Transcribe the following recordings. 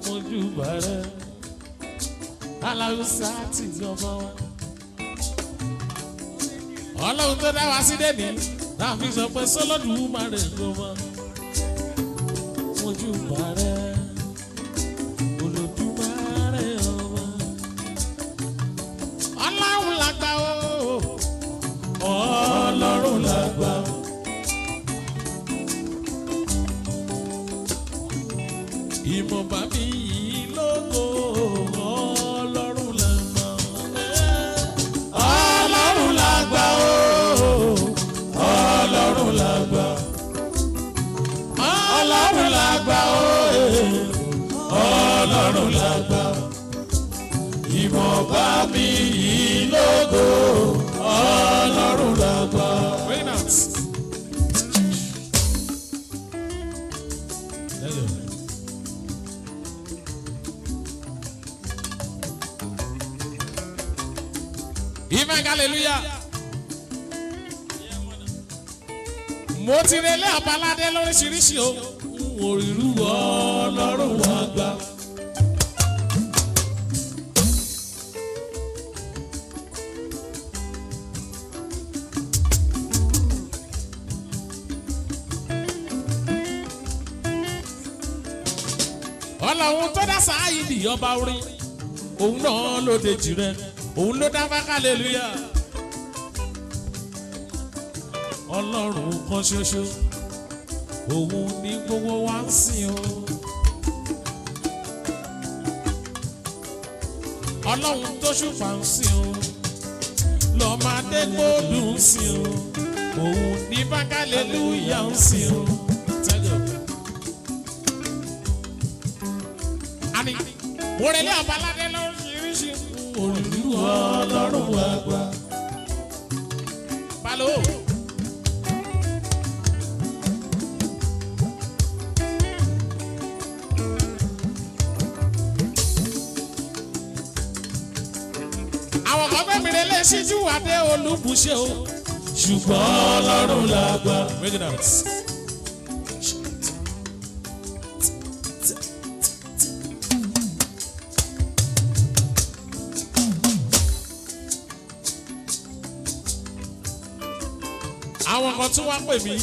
mojú bàrẹ̀ aláwùsá ti ọmọ wa. Ọlọ́run tó dá wa sí dẹ́ni náà fi sọ pé sọ́lọ́dúnmáre lọ́mọ mojú bàrẹ̀ Olódùmarè ọmọ. Ọlọ́run lágbà o Ọlọ́run lágbà o. Ìmọ̀ bá mi yìí lógo Ọlọ́run lágbà o. Ọlọ́run lágbà o Ọlọ́run lágbà Ọlọ́run lágbà o Ọlọ́run lágbà ìmọ̀ bá mi yìí lógo Ọlọ́run lágbà. Amen, hallelujah. Mo ti relé àbáládé lóríṣiríṣi o. Òrìrú Ọlọ́run wá gbà. Ọlọ́run tó dá Sáyídì ọba orin, òun náà ló dèjì rẹ̀, òun ló dá fáká hallelujah. Ọlọ́run kan ṣoṣo, òun ní gbogbo wa ń sìn o. Ọlọ́run tó ṣùpá ń sìn o, lọ́mọdé gbódùn ń sìn o, òun ní fáká hallelujah ń sìn o. Àní òrèlé àbáládé lóríṣiríṣi, òrìrú Ọlọ́run wá gbà. Balo. Àwọn kan fẹ́ mi lè ṣíjú adé Olúbùṣe o, ṣùgbọ́n Ọlọ́run lágbà. Àwọn kan tún wá pè mí.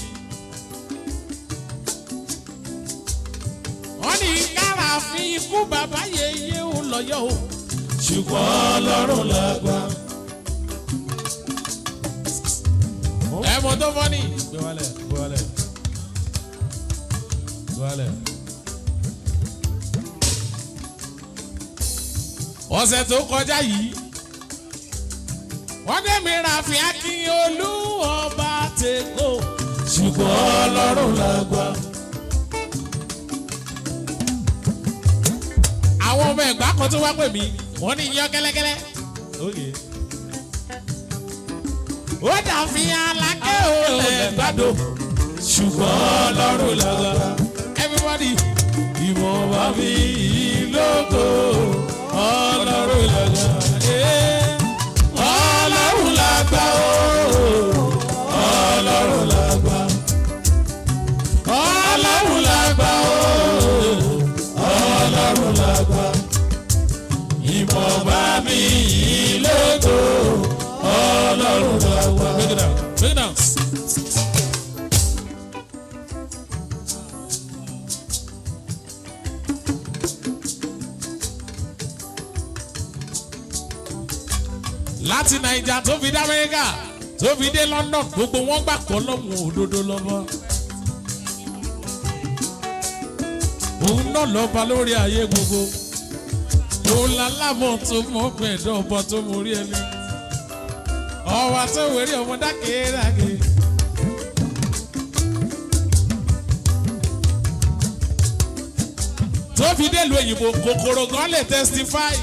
Wọ́n ní kára fi ikú bàbá yeye ò lọ́yọ̀ o, ṣùgbọ́n Ọlọ́run lágbà. Ẹ̀mọ́ tó fọ́ ni. Gbọ́wálẹ̀, gbọ́wálẹ̀, gbọ́wálẹ̀. Ọ̀sẹ̀ tó kọjá yìí, wọ́n dé mi Ràfí Akínyolú ọba tèkó, ṣùgbọ́n Ọlọ́run lágbà. Àwọn ọmọ Ẹ̀gbá kan tó wá pè mí, wọ́n ní iyán kẹ́lẹ́kẹ́lẹ́. Ó dàbí Aláké olè gbàdó, ṣùgbọ́n Ọlọ́run lágbà. Everybody, ìmọ̀ bá mi lógo Ọlọ́run lágbà. Ọlọ́run lágbà o, Ọlọ́run lágbà. Ọlọ́run lágbà o, Ọlọ́run lágbà. Ìmọ̀ bá mi lógo Ọlọ́run lágbà. Break it down, break it down. Láti Naija tó fi dé Amẹ́ríkà tó fi dé London, gbogbo wọn gbà pọ̀ lọ́wọ́ òdodo lọ́wọ́. Òun náà lọ́ba lórí ayé gbogbo. Òun lálámọ̀ tó mọ̀ pẹ̀dọ̀ ọba tó mọ orí ẹni. Ọwọ́ tó wẹ̀rí ọmọ dákèédákè. Tó fi dé ìlú òyìnbó, kòkòrò gan lè testify.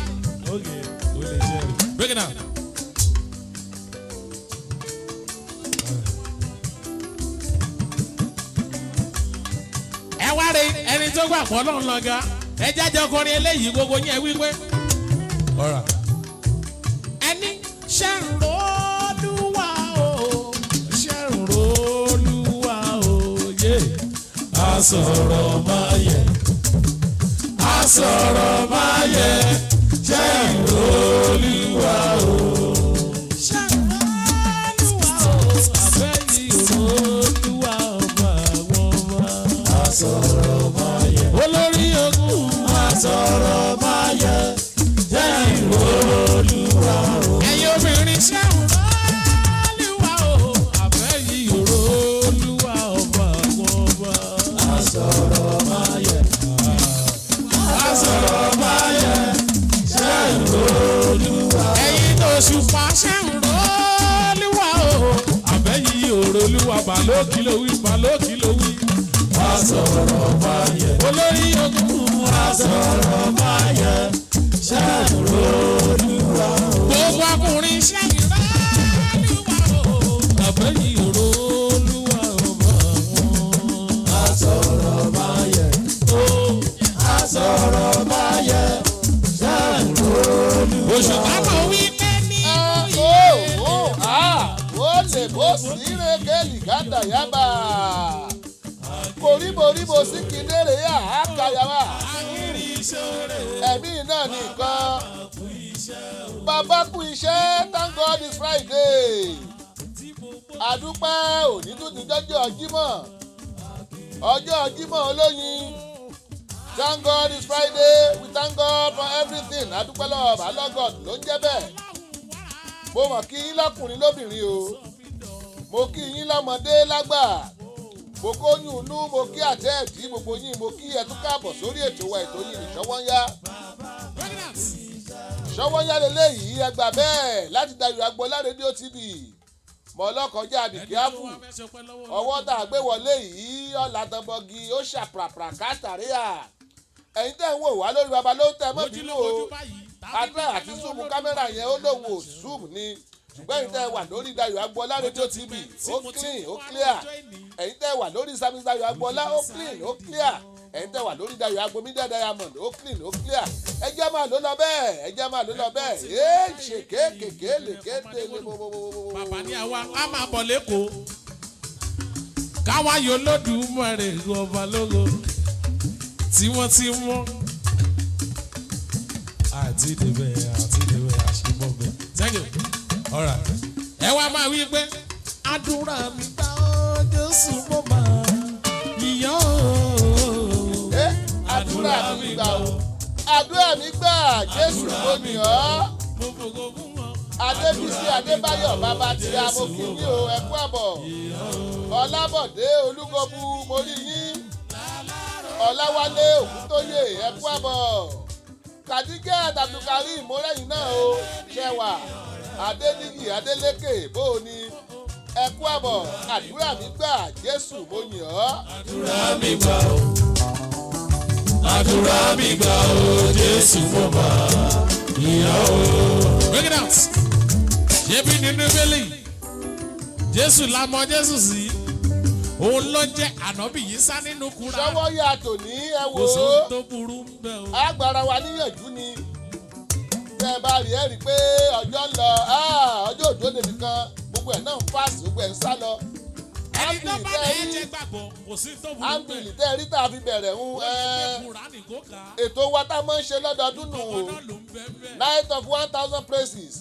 Break it down. Ẹni tó gbà pọ̀ lọ́n lọ́gá, ẹ jájọ ọkùnrin eléyìí gbogbo yẹn wípé. Ẹni ṣe ń rọ́ọ̀lùwà o, ṣe ń rọ́ọ̀lùwà o, yé. A sọ̀rọ̀ máa yẹ, a Asọ̀rọ̀ máa yẹ jẹ́ ìrólúwa o. Ṣé ìrólúwa o? Àbẹ́yìn ìrólúwa ọba àwọn ọba. Asọ̀rọ̀ máa yẹ. Olórí ogun. Asọ̀rọ̀ máa yẹ jẹ́ ìrólúwa o. Ẹ̀yin obìnrin ṣé ìrólúwa o? Àbẹ́yìn ìrólúwa ọba àwọn ọba. Asọ̀rọ̀ máa yẹ. Asọ̀rọ̀ máa yẹ ṣé ìrólúwa. Ẹ̀yin tó ṣùpá ṣé ìrólúwa o. Àbẹ́yìn ìrólúwa balókì ló wí balókì ló wí. Asọ̀rọ̀ máa yẹ. Olórí ogun. Asọ̀rọ̀ máa yẹ ṣé ìrólúwa o. Gbogbo ọkùnrin ṣé ìrólúwa o. Àbẹ́yìn ìrólúwa ọba wọn. Asọ̀rọ̀ máa yẹ. Asọ̀rọ̀ máa yẹ ṣé ìrólúwa. Oṣù táwọn wí pé ní ìlú. Ó lè bó sí rékèlì gàdà yábà. Kòríboríbo sí kìnìún yà á kàyàmà. Ẹ̀mí náà nìkan. Bàbá kú iṣẹ́, thank God it's Friday. Àdúpẹ́ òní tún ti jọ́jọ́ Jímọ̀. Ọjọ́ Jímọ̀ olóyin. Thank God it's Friday. We thank God for everything. Àdúpẹ́ lọ́wọ́ Balọ́gọ̀d ló ń jẹ́ bẹ́ẹ̀. Mo mọ̀ kí yín lọ́kùnrin lóbìnrin o. Mo kí yín lọ́mọdé lágbà. Mo kóyún inú, mo kí àtẹ́ẹ̀dí gbogbo yín, mo kí ẹ tún káàbọ̀ sórí ètò wa ètò yìí Ìṣọ́wọ́nyá. Ìṣọ́wọ́nyá lélẹ́yìí ẹgbà bẹ́ẹ̀ láti Dayọ̀ Agboola rédíò TV. Mọ̀ ọlọ́kọjá àdìkí áfù. Ọwọ́ tá a gbé wọlé yìí ọ̀làdànbọ̀gì ó ṣàpàpà kátàríà. Ẹ̀yin tẹ́ ń wò wá lórí baba ló ń tẹ́ mọ́ bínú o. Adé àti zoom kámẹ́rà yẹn ó lóun ò zoom ni. Ṣùgbọ́n ẹ̀yin tẹ́ wà lórí Dayọ̀ Agboola rédíò TV ó clean ó clear. Ẹ̀yin tẹ́ wà lórí Samis Dayọ̀ Agboola ó clean ó clear. Ẹ̀yin tẹ́ wà lórí Dayọ̀ Agbo Media Diamond ó clean ó clear. Ẹ jẹ́ máa ló lọ bẹ́ẹ̀ ẹ jẹ́ máa ló lọ bẹ́ẹ̀. Ṣe kéékèèké lè kéde lé bóbóbóbó. Bàbá ní àwa á máa bọ̀ lẹ́kọ̀ọ́. Káwá yóò lódùmarè ọba lógo tí wọ́n ti mọ́. Àti ìdèbẹ̀ àṣìbọ̀bẹ̀. Thank you. All right. Ẹ wá máa wí pé àdúrà mi gbà ọ́ Jésù mo máa yíyọ́ o. Àdúrà mi gbà ọ́. Àdúrà mi gbà Jésù mo ní ọ́. Adébísí Adébáyọ̀ bàbá tí a mo kì í o ẹ kú àbọ̀. Ọlábọ̀dé Olúgọ̀bù mo rí yín. Ọláwálé Ògúntóyè ẹ kú àbọ̀. Kàdígẹ́ Abdulkarim mọ́rẹ́yìn náà o ṣẹwà. Adéníyì Adélékè bó o ní ẹ kú àbọ̀. Àdúrà mi gbà Jésù mo yìn ọ́. Àdúrà mi gbà o. Àdúrà mi gbà o Jésù mo máa yíyọ́ o. Break it out. Ṣébí nínú Bíbélì Jésù la mọ̀ Jésù sí. Òun ló jẹ́ ànábì yìí sá nínú kúra. Ìṣọ́wọ́nyá tòní ẹ wò ó. Kò sóhun tó burú ń bẹ o. Agbára wa níyànjú ni. Tẹ́ ẹ bá rí ẹ rí pé ọjọ́ ń lọ ọjọ́ òjò dèbí kan gbogbo ẹ̀ náà ń fàṣì gbogbo ẹ̀ ń sá lọ. Ẹni tó bá lè jẹ́ gbàgbọ́ kò sí tó burú bẹ́ẹ̀. Áńbìlì tẹ́ ẹ rí tá a fi bẹ̀rẹ̀ ètò wa tá a máa ń ṣe lọ́dọọdún nù o. Night of 1,000 praises.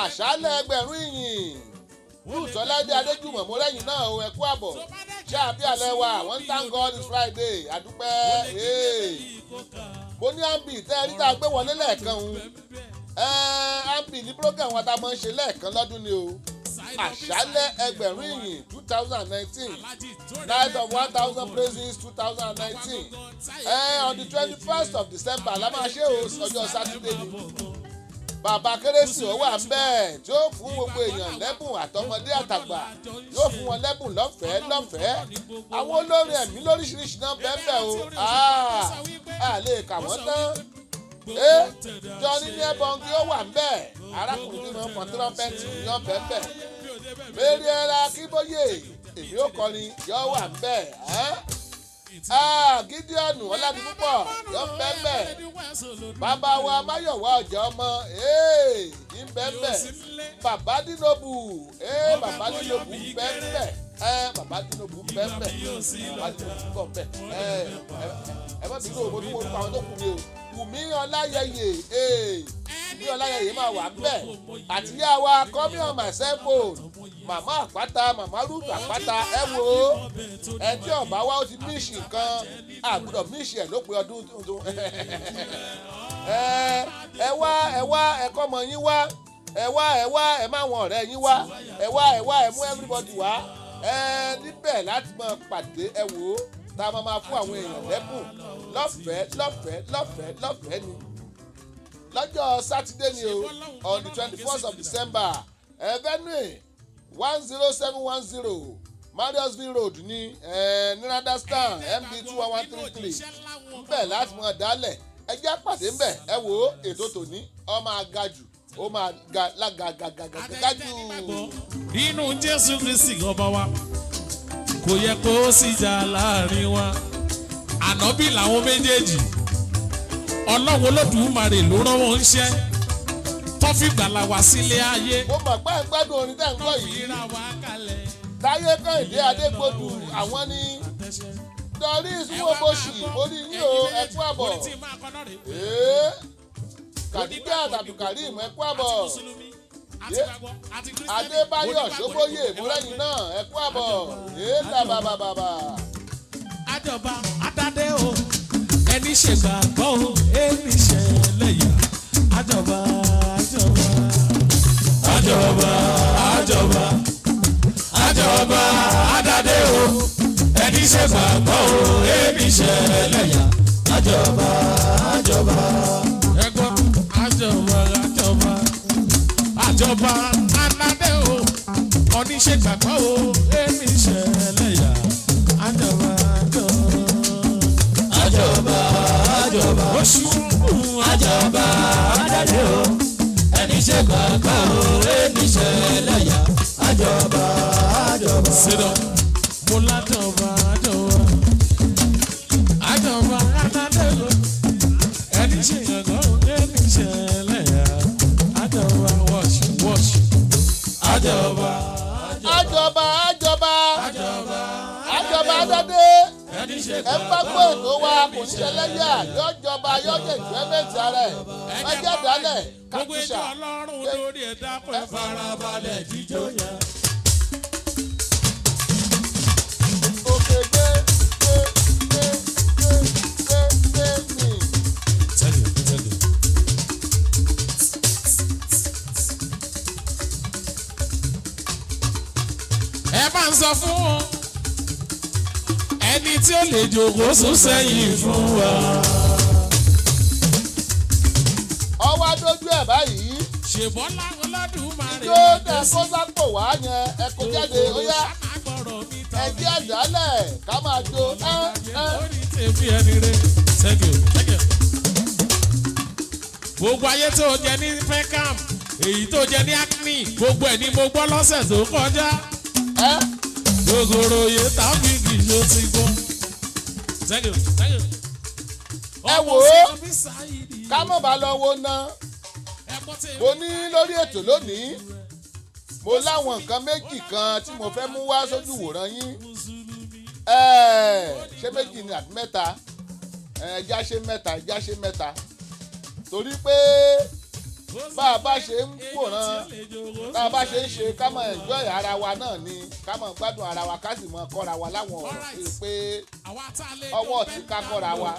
Àṣálẹ̀ ẹgbẹ̀rún ìyìn. Rúùtọ́ládé Adéjùmọ̀ mo rẹ́yìn náà o ẹ kú àbọ̀. Ṣé àbí alẹ́ wa wọ́n thank God it's Friday àdúpẹ́. Mo ní áńbì tẹ́ ẹ rí tá a gbé wọlé lẹ́ẹ̀kan o. Áńbì ní program wa tá a máa ń ṣe lẹ́ẹ̀kan lọ́dún ni o. Àṣálẹ̀ ẹgbẹ̀rún ìyìn 2019 Night of 1,000 praises 2019 on the 21st of December la máa ṣe ọjọ́ Sátidé ni. Bàbá Kérésì ó wà ńbẹ̀ tí ó fún gbogbo èèyàn lẹ́bùn àtọmọdé àtàgbà yóò fún wọn lẹ́bùn lọ́fẹ̀ẹ́. Àwọn olórin ẹ̀mí lóríṣiríṣi náà bẹ́ẹ̀ o a lè kà wọ́n tán. Johnny Nebongi ó wà ńbẹ̀ arákùnrin tí wọ́n fọ́n tírọ́mpẹ́tì yan bẹ́ẹ̀. Mariela Akínbóyè èmi ó kọrin yọ wà ńbẹ̀. Gideon Ọládipúpọ̀ yọ bẹ́ẹ̀. Bàbá wa Máyọ̀wá ọ̀jẹ̀ ọmọ yín bẹ́ẹ̀. Bàbá Dínlóbù bẹ́ẹ̀. bàbá Tinubu bẹ́ẹ̀ bàbá Tinubu bọ̀ bẹ́ẹ̀ ẹ má bínú òwò tó wọ́n pa àwọn tó kù ní o Wùmí Ọláyẹyẹ Wùmí Ọláyẹyẹ máa wà bẹ́ẹ̀ àti yá wa call me on my cell phone màmá àpáta màmá Ruth àpáta ẹ wo ẹ tí ọba wa ó ti míṣì nǹkan àgbọ́dọ̀ míṣì ẹ̀ lópin ọdún tuntun ẹ wá ẹ kọ́ ọmọ yín wá ẹ wá ẹ má wọn ọ̀rẹ́ yín wá ẹ wá ẹ mú everybody wá níbẹ̀ láti máa pàdé ẹ wò ó tá a máa fún àwọn èèyàn lẹ́bùn lọ́fẹ̀ẹ́ ni lọ́jọ́ sátidé ni o on the 21st of December venue 10710 Mariusville Road ní Nradastan MD 21133 níbẹ̀ láti máa dálẹ̀ ẹ jẹ́ pàdé ńbẹ̀ ẹ wò ó ètò tòní ó máa ga jù ó máa ga lágàgàgàgàgàjù. nínú Jésù Kristi ọba wa kò yẹ kó síjà láàrin wa ànábì làwọn méjèèjì Ọlọ́run Olódùmarè ló rán wọn níṣẹ́ tó fi gbàlà wá sílé ayé. mo mọ̀ pé ń gbádùn orin tẹ́ ń gbọ́ yìí Táyé Kẹ́hìndé Adégbodù àwọn ní Doris Nwoboshi orí yín o ẹ kú àbọ̀ Kàdíjà Abdulkarim ẹ kú àbọ̀ Adébáyọ̀ Ṣóbóyè múlẹ́yìn náà ẹ kú àbọ̀ bàbà. Àjọba Adádé o ẹni ṣègbàgbọ́ o ẹni ṣẹlẹ̀yà àjọba Adádé o ẹni ṣègbàgbọ́ o ẹni ṣẹlẹ̀yà àjọba. ẹgbọ́n àjọba Adádé o oníṣègbàgbọ́ o ẹni ṣẹlẹ̀yà àjọba. Oṣù àjọba Adádé o ẹni ṣègbàgbọ́ o ẹni ṣẹlẹ̀yà àjọba. Sídọ̀ mo lájọba àjọba Adádé o ẹni ṣègbàgbọ́ o ẹni ṣẹlẹ̀yà àjọba. Wọ́ọ̀ṣì àjọba Adádé ẹ bá gbọ́ ètò wa kò ní ṣẹlẹ́yà yóò jọba yóò jẹ ìjọ́mẹ́ntì ara ẹ̀ ẹ jẹ́ dálẹ̀ kàtúṣà. Ọlọ́run lórí ẹ̀dá pẹ̀ farabalẹ̀ jíjó yẹn. òkè gbé mi. ẹ bá ń sọ fún wọn ẹni tí ó lè jòkó sún sẹ́yìn fún wa. ọwọ́ adójú ẹ̀ báyìí. ṣèbọ́ láwọn Olódùmarè. ijó tẹ kó sápò wá yẹn ẹ kó jáde ó yá ẹ jẹ́ àjálẹ̀ ká máa jó gbogbo ayé tó jẹ ní Peckham èyí tó jẹ ní Acme gbogbo ẹ̀ ni mo gbọ́ lọ́sẹ̀ tó kọjá. Gogoro ye tàbí kì í ṣe ti gbọ́. ẹ wò ó ká mọ̀ bá lọ wo ná mo ní lórí ètò lónìí mo láwọn nǹkan méjì kan tí mo fẹ́ mú wá sójú wòran yín ṣé méjì ni àbí mẹ́ta ẹja ṣe mẹ́ta torí pé bá a bá ṣe ń wòran bá a bá ṣe ń ṣe ká máa enjoy ara wa náà ni ká máa gbádùn ara wa ká sì máa kọ́ra wa láwọn ọ̀rọ̀ pé ọwọ́ tí ká kọ́ra wa.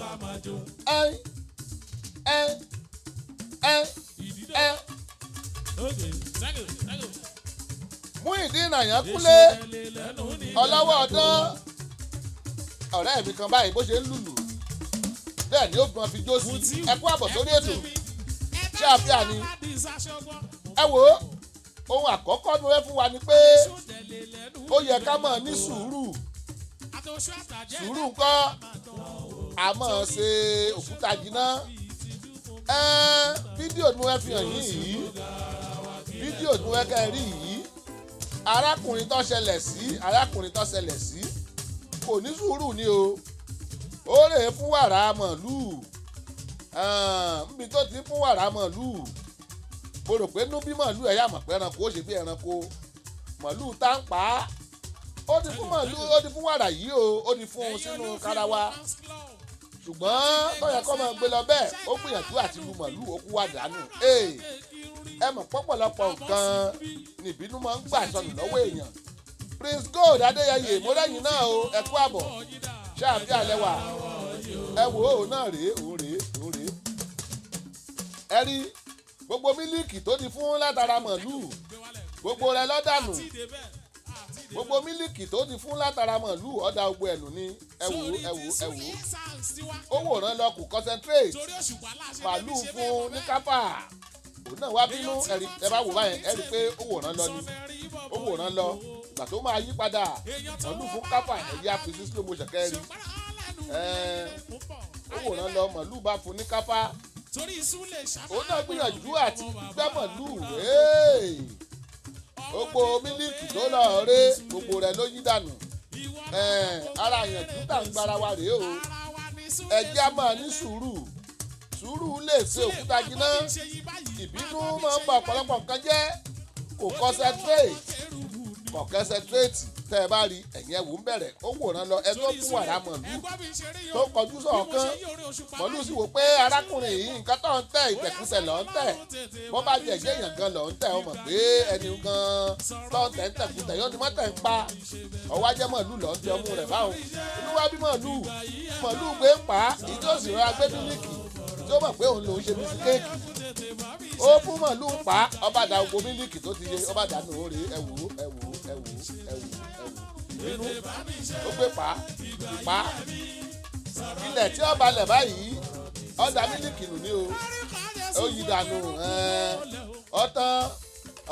Muyideen Àyànkúnlé ọlọ́wọ́ ọdán ọ̀rẹ́ mi kan báyìí bó ṣe ń lùlù bẹ́ẹ̀ ni ó gbọ́n fi jó sí ẹ kú àbọ̀ sórí ètò ṣé àfíà ni ẹ wò ó ohun àkọ́kọ́ ni wọ́n fún wa ni pé ó yẹ ká máa ní sùúrù ńkọ́ àmọ́ ṣe òkúta jìnnà fídíò ni wọ́n fi hàn yín yìí fídíò ni wọ́n kẹ́ rí yìí arákùnrin tó ṣẹlẹ̀ sí kò ní sùúrù ni o ó rè é fún wàrà màlúù níbi tó ti fún wàrà màlúù mo rò pé nú bí màlúù ẹ̀yà mọ̀ pé ẹranko ó ṣe bí ẹranko màlúù tá ń pa á ó ti fún màálù ó ti fún wàrà yìí o ó ti fún un sínú karawa ṣùgbọ́n tó yẹ kó máa gbé lọ bẹ́ẹ̀ ó gbìyànjú àti lu màálù ó kú wà dànù ẹ mọ̀ pọ́pọ̀lọpọ̀ nǹkan nìbínú máa ń gbà sọnù lọ́wọ́ èèyàn Prince Gold Adéyẹyè mo lẹ́yìn náà o ẹ kú àbọ̀ ṣáàbí alẹ́ wà ẹ wò ó náà rèé òun rèé ẹ rí gbogbo mílíkì tó ti fún látara màálù gbogbo rẹ̀ lọ́dànù gbogbo mílíkì tó ti fún látara màálù ọ̀dà ogbó ẹ̀nù ni ẹ wò ó wòran lọ kù concentrate màálù fún ní kápá òun náà wá bínú ẹ bá wò báyẹn ẹ rí i pé ó wòran lọ ni ó wòran lọ ìgbà tó máa yí padà màálù fún kápá ẹ̀yà fìsí slow motion kẹ́rì ó wòran lọ màálù bá fún ní kápá òun náà gbìyànjú àti gbẹ́ màálù gbogbo mílíkì tó lọ ré gbogbo rẹ̀ ló yí dànù ara àyànjú tà ń gbára wa rèé o ẹjẹ́ á máa ní sùúrù lè ṣe òkúta jiná ìbínú máa ń ba ọ̀pọ̀lọpọ̀ nǹkan jẹ́ kò concentrate tẹ́ ẹ bá rí ẹ̀yìn ẹ̀wò ń bẹ̀rẹ̀ ó wòran lọ ẹ tó fún wàrà mọ̀lú tó kọjú sọ̀kan mọ̀lú sì wò pé arákùnrin yìí nǹkan tó ń tẹ̀ ìtẹ̀kùsẹ̀ lọ́ ń tẹ̀ bó bá jẹ̀jẹ̀ èèyàn gan lọ́ ń tẹ̀ ọ mọ̀ pé ẹni gan tó ń tẹ̀ ń tẹ̀kùsẹ̀ yóò ní mọ́ tẹ̀ ń pa ọwọ́ ajẹ́ mọ̀lú lọ́ ń tẹ ọmú rẹ̀ báwọn inú wá bí mọ̀lú gbé ń pa ìjọ sì rọra gbé mílíkì tó mọ̀ pé òun lòún ṣe mísíkéèkì ó fún mọ̀lú ń pa ọba dà gbogbo mílíkì tó ti yé ọba dà nù ó rè ẹ̀wù inú ó gbé pa ilẹ̀ tí ọba lẹ̀ báyìí ọ̀dà mílíkì nù ní o ó yí dànù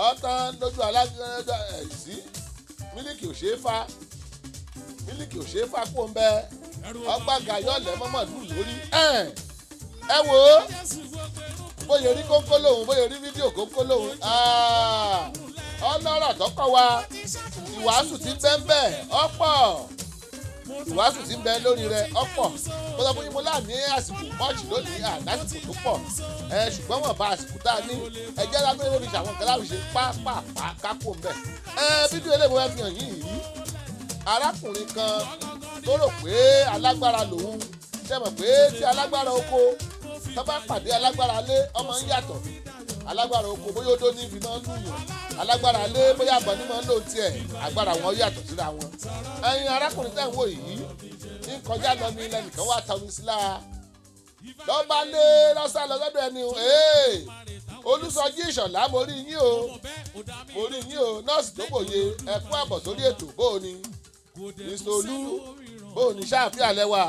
ọ̀tán lójú alágbèrè sí mílíkì ò ṣeé fa kó ń bẹ ọgbàgà yọ̀lẹ̀ mọ́mọ́lù lórí ẹ wò ó bóyá rí kókó lòun bóyá rí fídíò kókó lòun ọlọ́rọ̀ tọkọ wa ìwàásù ti bẹ́ẹ̀ ọ̀pọ̀ ìwàásù ti bẹ lórí rẹ̀ ọ̀pọ̀ mo sọ fún yín mo láàní àsìkò mọ́ọ̀chì lónìí àdásìkò tó pọ̀ ṣùgbọ́n wọn bá àsìkò tá a ní ẹjẹ́ lágbèrè lórí àwọn nǹkan láwùjọ pápá kákó mbẹ́ fídíò eléyìí mo fẹ́ fi hàn yín yìí arákùnrin kan tó rò pé alágbára lòun ṣe mọ̀ pé tí alágbára oko tó bá pàdé alágbára lé ọmọ ń yàtọ̀ alágbára oko bóyá odó ní ibi máa ń lùyàn alágbára lé bóyá àgbọn ní máa ń lò tiẹ̀ agbára wọn yàtọ̀ síra wọn. ẹ̀yin arákùnrin tẹ̀ ń wò yìí ń kọjá lọ ní ilẹ̀ nìkan wà tàwọn ìsìlá lọ́ba lé lọ́sà lọ́sọ́dọ̀ ẹni Olúsọjí Ìṣọ̀lá mo rí yín o nọ́ọ̀sì tó bòye ẹ kú àbọ̀ sórí ètò bóò ni Mr. Olú bóò ní ṣáàfin alẹ́ wa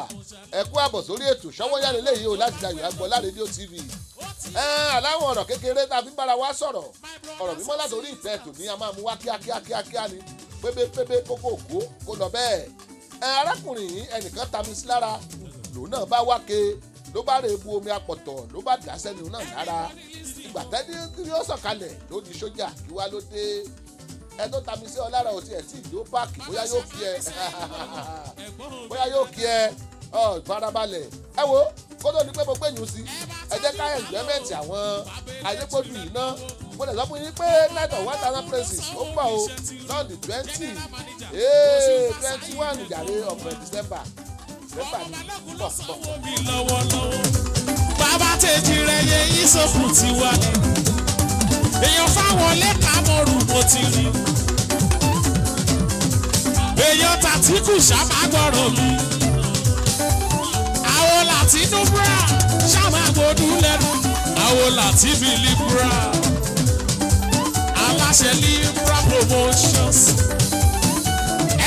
ẹ kú àbọ̀ sórí ètò ṣọwọ́ yára eléyìí o láti Dayọ̀ Agbọ́lá rédíò TV aláwọn ọ̀rọ̀ kékeré tá a fi ń bára wa sọ̀rọ̀ ọ̀rọ̀ mímọ́ látòrí ìfẹ́ ètò ní a máa mú wá kíákíá ni pébépébé kókó òkú kó lọ bẹ́ẹ̀ arákùnrin yìí ẹnìkan ta mi sí lára lòun náà bá wáke ló bá rè bu omi apọ̀tọ̀ ló bá dà sẹ́ni náà lára ìgbà tẹ́ni tí ó sọ̀kalẹ̀ ló di sójà kí wá ló dé ẹ tó ta mi sí ọ lára òtí ẹ̀ tí ìdó páàkì bóyá yóò kí ẹ ìfarabalẹ̀ ẹ wo kó tó ní pé mo gbẹ̀yìn sí ẹ jẹ́ ká ẹ̀ǹjẹ́mẹ̀tì àwọn ayégbòdù yìí ná mo lè sọ fún yín pé night of 1000 praises ó pọ̀ o lọ́ọ̀dì 21 ìjàre ọ̀pẹ̀ December ni pọ̀. bàbá tèjì rẹ̀ yẹ yín sókùn tiwa èèyàn fáwọn lẹ́ka mọ́rù mo ti rí èèyàn tàtíkù sábà gbọ́rọ̀ mi àwọn Latinubu sábà gbọdún lẹ́nu àwọn Latibi Libra aláṣẹ Libra Promotions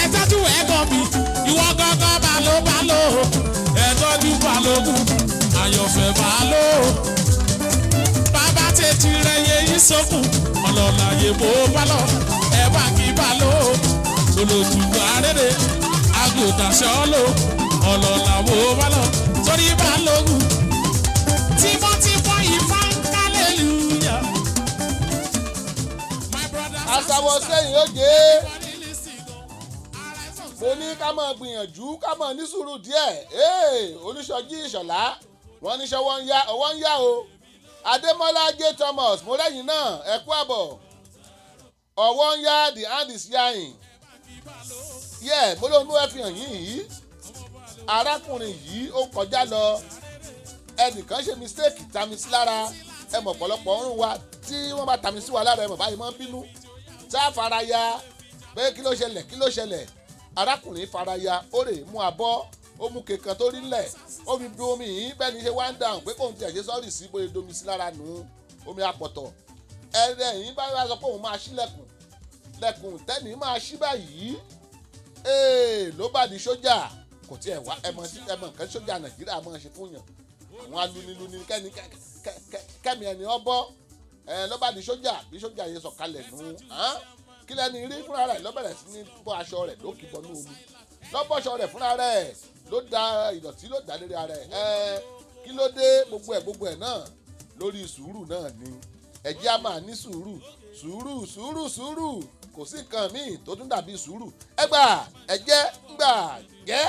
ẹ tọ́jú ẹ̀gbọ́n mi ìwọ gángan balóbaló ẹ tọ́jú balógun àyànfẹ́ baló bàbá tètè rẹ̀ yẹ yín sókùn ọlọ́lá yẹ bó balọ̀ ẹ bá kí baló olótùú àrẹ́rẹ́ àgùntàn ṣọ́ọ́lò ọlọ́lá wo balọ̀ torí balógun tímọ́tímọ́ ìfá hallelujah. àṣàwọ̀ sẹ́yìn ó jẹ́ mo ní ká máa gbìyànjú ká máa ní sùúrù díẹ̀ Olúsọjí Ìṣọ̀lá wọ́n ní ṣọwọ́ ọwọ́ ń yá o Adémọ́lá J. Thomas mo lẹ́yìn náà ẹ kú àbọ̀ ọwọ́ ń yá the hand is yáyìn yẹ mo lóun ló ẹ fi hàn yín yìí arákùnrin yìí ó kọjá lọ ẹnìkan ṣe mistake tami sí lára ẹ mọ̀ ọ̀pọ̀lọpọ̀ ọ̀run wa tí wọ́n bá tami sí wa lára ẹ mọ̀ báyìí máa ń bínú tá a fara ya pé kí ló ṣẹlẹ̀ arákùnrin fara ya ó rè mú abọ́ ó mú kankan tó rí ńlẹ̀ ó fi bu omi yìí bẹ́ẹ̀ ni ṣe wá ń dáhùn pé kóun tiẹ̀ ṣe sọ́ọ̀rì sí bóyá domi sí lára nù omi apọ̀tọ̀ ẹ̀rẹ̀ yìí bá wá sọ pé òun máa ṣí lẹ̀kùn tẹ́ni máa ṣí báyìí ló bá di sójà kò tiẹ̀ wá ẹ̀mọ̀ nǹkan sójà nàìjíríà máa ṣe fún yàn àwọn aluniluni kẹ́mi ẹni ọbọ̀ ló bá di sójà bí sójà yẹn sọ̀kalẹ̀ nù kí lẹ́ni rí fúnra rẹ̀ ló bẹ̀rẹ̀ sí ní bọ́ aṣọ rẹ̀ ló kì bọ́nú omi lọ́bọ̀ṣọ rẹ̀ fúnra rẹ̀ ló da ìdọ̀tí ló dá lérí ara ẹ̀ kí ló dé gbogbo ẹ̀ náà lórí sùúrù náà ni ẹ̀jẹ̀ á máa ní sùúrù kò sí nǹkan míì tó tún dàbí sùúrù ẹ̀jẹ̀ ńgbà jẹ́.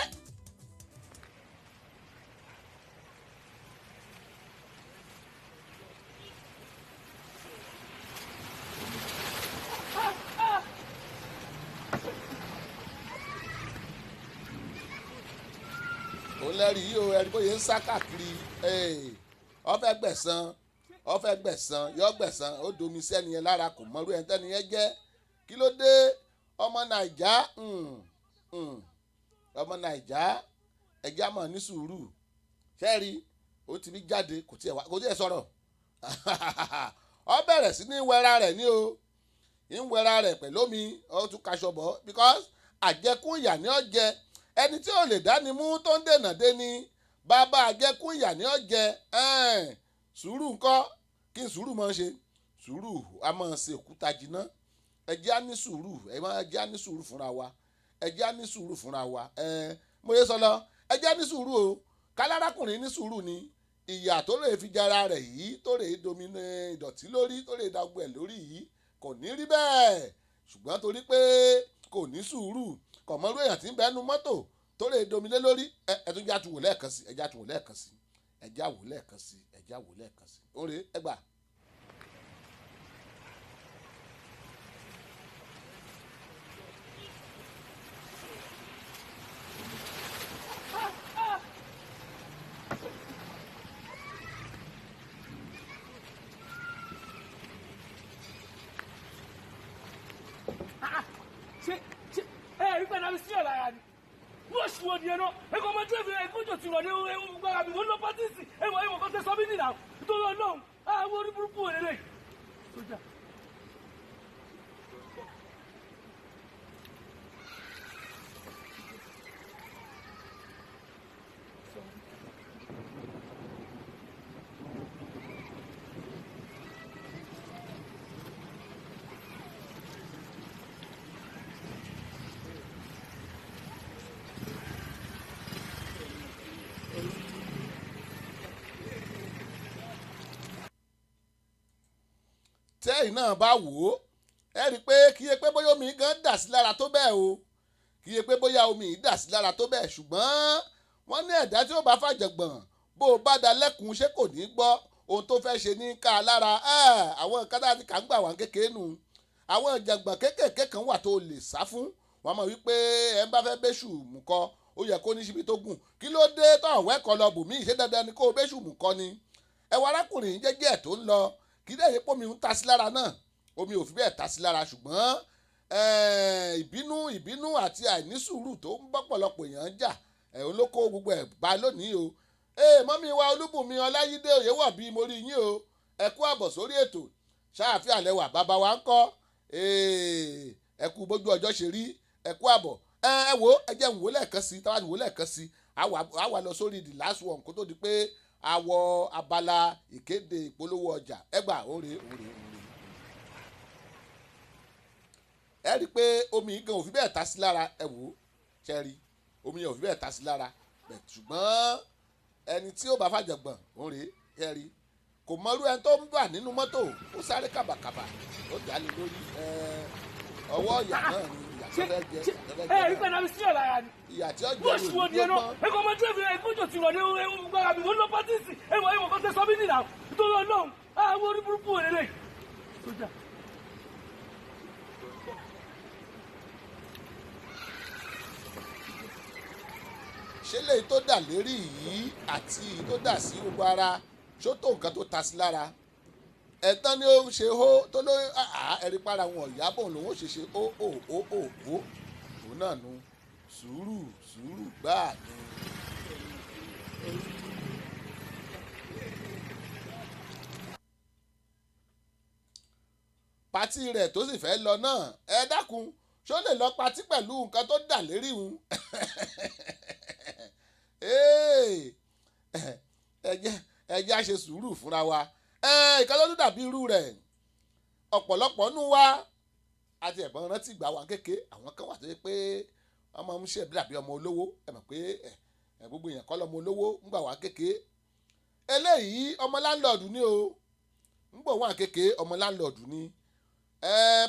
lẹ́rìí yìí o ẹ̀rí bóyá ń sá káàkiri ó fẹ́ gbẹ̀san ó domi sẹ́ni yẹn lára kò mọ́rú ẹ̀ tẹ́ni yẹn jẹ́ kí ló dé ọmọ nàìjà ẹ̀já mọ̀ ní sùúrù ṣẹ́ẹ̀rí ó ti rí jáde kò tiẹ̀ sọ̀rọ̀ ó bẹ̀rẹ̀ sí ní wẹra rẹ̀ ní o ń wẹra rẹ̀ pẹ̀lú omi ó tún kaṣọ bọ̀ because àjẹkù ìyà ni ó jẹ ẹni tí ò lè dáni mú tó ń dènà dé ni bàbá àjẹkù ìyà ni ó jẹ sùúrù ńkọ́ kí n sùúrù máa ṣe sùúrù a máa ṣe òkúta jìnnà ẹjẹ́ á ní sùúrù ẹjẹ́ á ní sùúrù fúnra wa ẹjẹ́ á ní sùúrù fúnra wa mo yẹ sọ lọ ẹjẹ́ á ní sùúrù o kálárákùnrin ní sùúrù ni ìyà tó lè fi jara rẹ̀ yìí tó lè domi ìdọ̀tí lórí tó lè dàgbù ẹ̀ lórí yìí kò ní rí bẹ́ẹ̀ ṣùgbọ́n torí pé kò ní sùúrù kọ̀mọ́rú èèyàn tí ń bẹ́nu mọ́tò tó lè domi lé lórí ẹ̀tún já tu wò lẹ́ẹ̀kan sí ẹ̀já tu wò lẹ́ẹ̀kan sí ẹ̀já wò lẹ́ẹ̀kan sí ẹ̀já wò lẹ́ẹ̀kan sí oore ẹgbà. Wo di eno e ko ma drive e ko jo ti ro de e gba mi lo patisi e wo ko te so bi ni na to lo lohun wo ri buruku ere le soja tẹ́yìn náà bá wò ó ẹ rí i pé kì í ṣe pé bóyá omi gan dà sí lára tó bẹ́ẹ̀ o kì í ṣe pé bóyá omi dà sí lára tó bẹ́ẹ̀ ṣùgbọ́n wọ́n ní ẹ̀dá tí ó bá fàjẹ̀gbọ̀n bó o bá da lẹ́kùn ṣé kò ní gbọ́ ohun tó fẹ́ ṣe ní ká lára àwọn nǹkan tá a ti kà ń gbà wá kékeré nù àwọn ìjàngbọ̀n kéékèèké kan wà tó lè sá fún wọn mọ̀ wípé ẹ bá fẹ́ bẹ́ṣù mú kọ ó yẹ kó ní síbi tó gùn kí ló dé tó ọ̀wẹ́ kan lọ bùnmí ìṣe dandan ni kó o bẹ́ṣù mú kọ ni ẹwà arákùnrin jẹ́jẹ́ tó ń lọ kí lẹ́yìn pómi ń ta sí lára náà omi ò fi bẹ́ẹ̀ ta sí lára ṣùgbọ́n ìbínú àti àìnísùúrù tó ń bọ́pọ̀lọpọ̀ èèyàn jà olóko gbogbo ẹ̀ bá lónìí o mọ́mí wa olúbùnmi ọláyídé òyewọ̀ bíi mo rí yín o ẹ kú àbọ̀ sórí ètò ṣáàfin àlẹ́wà bàbá wa ń kọ́ ẹ kú bójú ọjọ́ ṣe rí ẹ kú àbọ̀ ẹ wo ẹ jẹ́ ń wò lẹ́ẹ̀kan sí táwa ń wò lẹ́ẹ̀kan sí àwa lọ sórí the last one kó tó di pé àwọ̀ abala ìkéde ìpolówó ọjà ẹgbà òre ẹ rí i pé omi gan ò fi bẹ́ẹ̀ ta sí lára ẹ wò ó ṣe rí omi yẹn ò fi bẹ́ẹ̀ ta sí lára ṣùgbọ́n ẹni tí ó bá fàjọgbọ̀n òre ẹ rí kò mọrú ẹni tó ń bà nínú mọ́tò ó sáré kàbàkàbà ó dálé lórí ọwọ́ ìyá náà ni ìyá tó fẹ́ jẹ ìyá tí ó jẹ lórí ló pọ́n. e ko ma drive e ko jo ti ro de gba mi lo patisi e wo ko te so bi ni na to lo lohun wo ri buruku ere le soja ṣé léyìí tó dà lérí yìí àti èyí tó dà sí gbogbo ara ṣó tó nǹkan tó ta sí lára ẹ̀tàn ni ó ń ṣe hó tó ló ẹ̀rí para wọn ọ̀yábọ̀ lòun ó ṣe ó òun náà nu sùúrù gbáà ni. pátì rẹ̀ tó sì fẹ́ lọ náà ẹ dákun ṣó lè lọ patí pẹ̀lú nǹkan tó dà lérí hun ẹ jẹ́ á ṣe sùúrù fúnra wa ìkan tó dàbí irú rẹ̀ ọ̀pọ̀lọpọ̀ nù wá àti ẹ̀bọ̀n rántí ìgbà wa kéke àwọn kan wà tó yẹ pé wọ́n máa ń ṣe dàbí ọmọ olówó ẹ mọ̀ pé gbogbo èèyàn kọ́ lọ́mọ olówó ń gbà wá kéke eléyìí ọmọ láńlọ́ọ̀dù ni o ń gbọ̀ wá kéke ọmọ láńlọ́ọ̀dù ni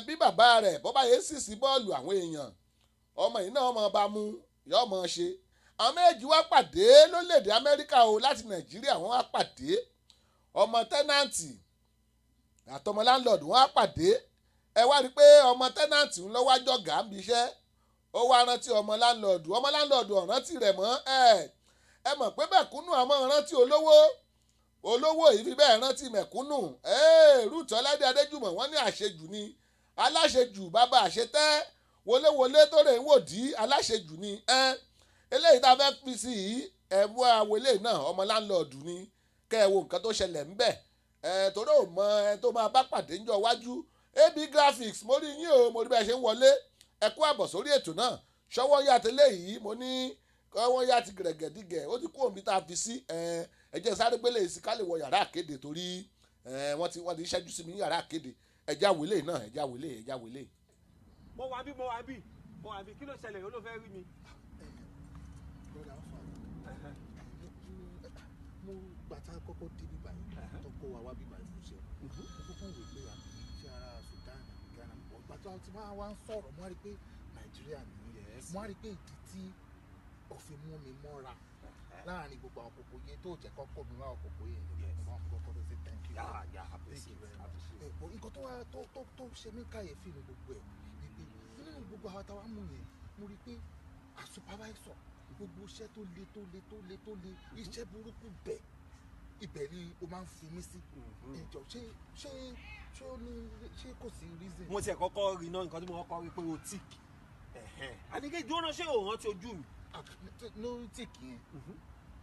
bí bàbá rẹ̀ bọ́bá yẹn sì sí bọ́ọ̀lù àwọn èèyàn ọmọ yìí náà ọmọ bá mú yọ ọmọ ṣe àwọn méjì wá pàdé lórílẹ̀‐èdè Amẹ́ríkà o láti Nàìjíríà wọ́n wá pàdé ọmọ tẹ́nàntì àtọmọ láńlọ́ọ̀dù wọ́n wá pàdé ẹ wá rí i pé ọmọ tẹ́nàntì ń lọ́wọ́ àjọgà ń bí iṣẹ́ ó wá rántí ọmọ láńlọ́ọ̀dù ọ̀rántí rẹ̀ mọ́ ẹ mọ̀ pé mẹ̀kúnnù àmọ́ rántí olówó yìí fi bẹ́ẹ̀ rántí mẹ̀kúnnù Ruth Ọládé Adéjùmọ̀ wọ́n ní àṣejù ni aláṣejù bàbá àṣetẹ́ wọléwọlé tó rè ń wò dí aláṣejù ni eléyìí tá a fẹ́ fi sí yìí ẹ̀mú àwọlé náà ọmọ láńlọ́ọ̀dù ni kẹ́ ẹ wo nǹkan tó ṣẹlẹ̀ ń bẹ̀ torí ò mọ ẹ tó máa bá pàdé ńjọ́ iwájú AB Graphics mo rí yín o mo rí bẹ́ẹ̀ ṣe ń wọlé ẹ kú àbọ̀ sórí ètò náà ṣọwọ́ yá tẹ́lẹ̀ yìí mo ní kọ́wọ́ yá ti gẹ̀rẹ́gẹ̀dígẹ̀ ó ti kú òmí tá a fi sí ẹ̀jẹ̀ sáré gbélé sí ká lè wọ yàrá àkéde torí wọ́n ti ṣẹ́jú sí mi ní yàrá àkéde ẹ̀já wèlé náà ẹ̀já wèlé. mo wà bí kí ló ṣẹlẹ̀ ó ló fẹ́ rí mi. mo gbàtà kọ́kọ́ dé bíbá yìí tó kó wa wá bíbá yìí ṣe kókó wò pé àbí ṣe ara Sudan Ghana gbàtà tí wọ́n wá ń sọ̀rọ̀ mo wá rí pé Nàìjíríà nìyẹn mo wá rí pé ìdí tí òfin mú mi mọ́ra láàrin gbogbo àwọn kòkó yẹn tó jẹ́ kọ́kọ́ mi wá kòkó yẹn mo máa kọ́kọ́ tó ṣe thank you nǹkan tó wá tó ṣe mí káyẹ̀fì ní gbogbo ẹ̀ ni pé nínú gbogbo àwọn táwa mú yẹn mo rí pé a supervisor gbogbo iṣẹ́ tó le iṣẹ́ burúkú bẹ̀ ibẹ̀ ni o máa ń fi mí sí ìjọ ṣé kò sí reason. mo tiẹ̀ kọ́kọ́ rí náà nǹkan tí mo kọ́kọ́ rí pé o tíì àdìgẹ́ ìdúró ṣé òun rántí ojú mi. lórí tíìkì yẹn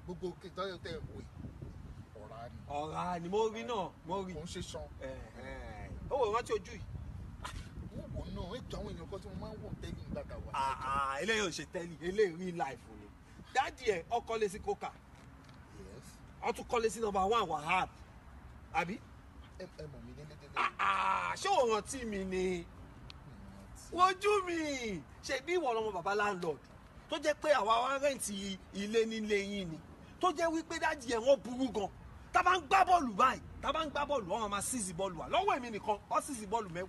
gbogbo kìtọ́yọ̀ tẹ̀ wò ọ̀rá ni mo rí náà mo rí. kò ń ṣe san. ó wò rántí ojú yìí. wọ́n wò náà ètò àwọn èèyàn kan tí wọ́n máa ń wọ̀ tẹ́lẹ̀ nígbà tá a wà. eléyìí ò ṣe tẹ́lẹ̀ eléyìí real life ni dáàdì ẹ̀ ọkọ lé sí coca ọ tún kọ́lé sí number 1 Wahab àbí. ẹ mọ̀ mi délédélé. ṣé o rántí mi ni wojú mi ṣe bí ìwọ lọmọ bàbá landlord tó jẹ́ pé àwa wá rẹ́ǹtì ilé nílé yín ni tó jẹ́ wípé dáàdì ẹ̀ wọ́n burú gan tá bá ń gbá bọ́ọ̀lù báyìí tá bá ń gbá bọ́ọ̀lù wọ́n máa síìsì bọ́ọ̀lù wa lọ́wọ́ èmi nìkan ó síìsì bọ́ọ̀lù 10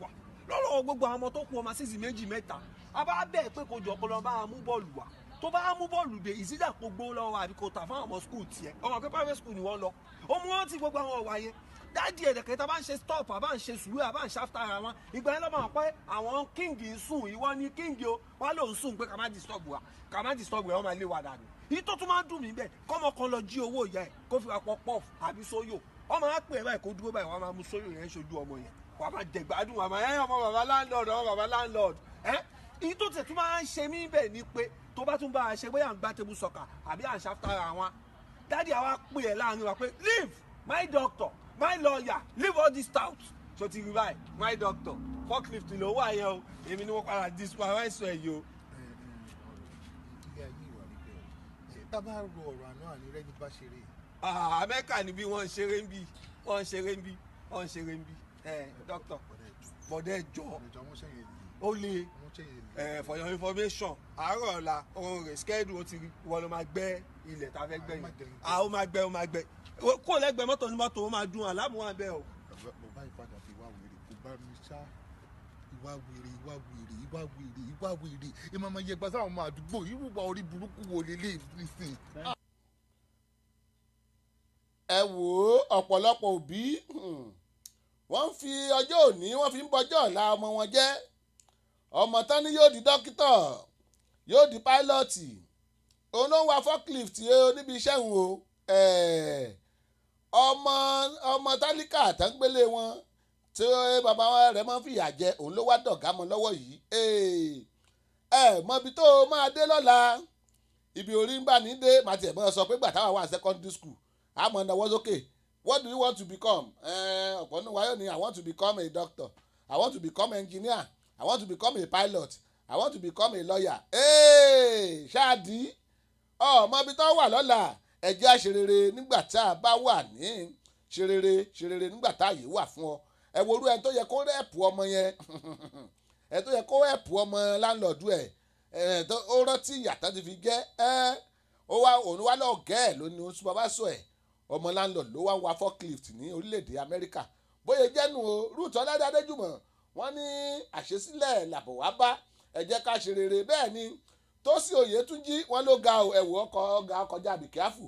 lọ́wọ́ gbogbo àwọn ọmọ tó kù wọ́n máa síìsì 2 3 a bá bẹ́ẹ̀ pé kò jọ kó lọ bá mú bọ́ọ̀lù wa tó bá mú bọ́ọ̀lù dé ìsídà kó gbó lọ́wọ́ àbí kò tà fún àwọn ọmọ skul tiẹ̀ ọmọ pé private school ni wọ́n lọ ó mú wọn ti gbogbo àwọn ọ̀wà yẹn dáàdì ẹ̀dẹ̀kẹ́ tá bá ń ṣe stop àbá ń ṣe sùúrù àbá ń ṣáfítà ara wọn ìgbà yẹn lọ́mọ pé àwọn kíngì ń sùn ìwọ ni kíngì o wọn lòún sùn pé ká má disturb wa wọn máa lé wa dànù yìí tó tún máa ń dùn mí bẹ́ẹ̀ kọ́mọ kan lọ jí owó ìyá ẹ̀ kó fi apọ̀ pọ̀ àbí sóyò ọmọ á pè é báyìí kó dúró báyìí wọn máa mú sóyò yẹn ṣojú ọmọ yẹn wọn máa jẹ̀gbádùn wọn máa ọmọ bàbá landlord èyí tó tẹ̀ tún máa ń ṣe mí bẹ́ẹ̀ ni pé tó bá tún bá a ṣe bóyá ń gbá table soccer àbí à ń ṣàfitara wọn dáàdi àwa pè ẹ́ láàrin wa pé leave my doctor my lawyer leave all this tout so ti rí báyìí my doctor forklift ló wà yẹn o èmi ni wọ́n padà disqualify yìí o. ilé ayé ìwà rí bẹ́ẹ̀ tá a bá ro ọ̀rọ̀ àná àní rẹ́ni bá ṣeré. amẹ́ríkà ni bí wọ́n ń ṣeré ń bí doctor bọ̀dẹ̀ jọ ó lè for your information àárọ̀ ọ̀la ohun rẹ̀ schedule ó ti rí wọ́n ló máa gbẹ́ ilẹ̀ tá a fẹ́ gbẹ́ yìí ó máa gbẹ́ kó lẹ́gbẹ̀ẹ́ mọ́tò ní mọ́tò ó máa dún àlámù wà bẹ́ẹ̀ o. bàbá ìpadà fi wá wèrè kó bá mi ṣá ìwà wèrè ìmọ̀ ọmọ yẹn gbàtà àwọn ọmọ àdúgbò irúgbà orí burúkú wo lélẹ̀ nísìn. ẹ wò ó ọ̀pọ̀lọpọ̀ òbí wọ́n fi ọjọ́ òní wọ́n fi ń bọjọ́ ọ̀la ọmọ wọn jẹ́ ọmọ tán ni yóò di dókítà yóò di páílọ́ọ̀tì òun ló ń wa forklift níbi iṣẹ́ òun o ọmọ tálíkà àtàngbélé wọn tí bàbá rẹ̀ máa ń fìyà jẹ òun ló wá dọ̀gá mọ́ lọ́wọ́ yìí mọbi tó máa dé lọ́la ibi orí ń bá ní dé màá tiẹ̀ mọ́ sọ pé gbà táwa wà secondary school àmọ́ náwó sókè what do you want to become ọ̀pọ̀ nínú wáyọ̀ ni I want to become a doctor I want to become an engineer I want to become a pilot I want to become a lawyer ṣáàdì mọbi tó wà lọ́la ẹ̀jẹ̀ àṣerere nígbà tá a bá wà ní ṣerere nígbà tá a yìí wà fún ọ ẹ wo orú ẹ tó yẹ kó rẹ́ẹ̀pù ọmọ yẹn ẹ tó yẹ kó rẹ́ẹ̀pù ọmọ láńlọ́ọ̀dù ẹ ó rántí ìyàtọ̀ ti fi jẹ́ òun wá lọ́ọ̀ gẹ́ ẹ̀ ló ní oṣù bàbá sọ ẹ̀ ọmọ láńlọ́ọ̀dù ló wá ń wa forklift ní orílẹ̀-èdè Amẹ́ríkà bóyá jẹ́nu o Ruth Ọládé Adéjùmọ̀ wọ́n ní àṣesílẹ̀ làbọ̀ wá bá ẹ jẹ́ ká ṣe rere bẹ́ẹ̀ ni Tósìn Oyètúnjí wọ́n ló ga ẹ̀wù ọkọ̀ kọjá àbíkẹ́fù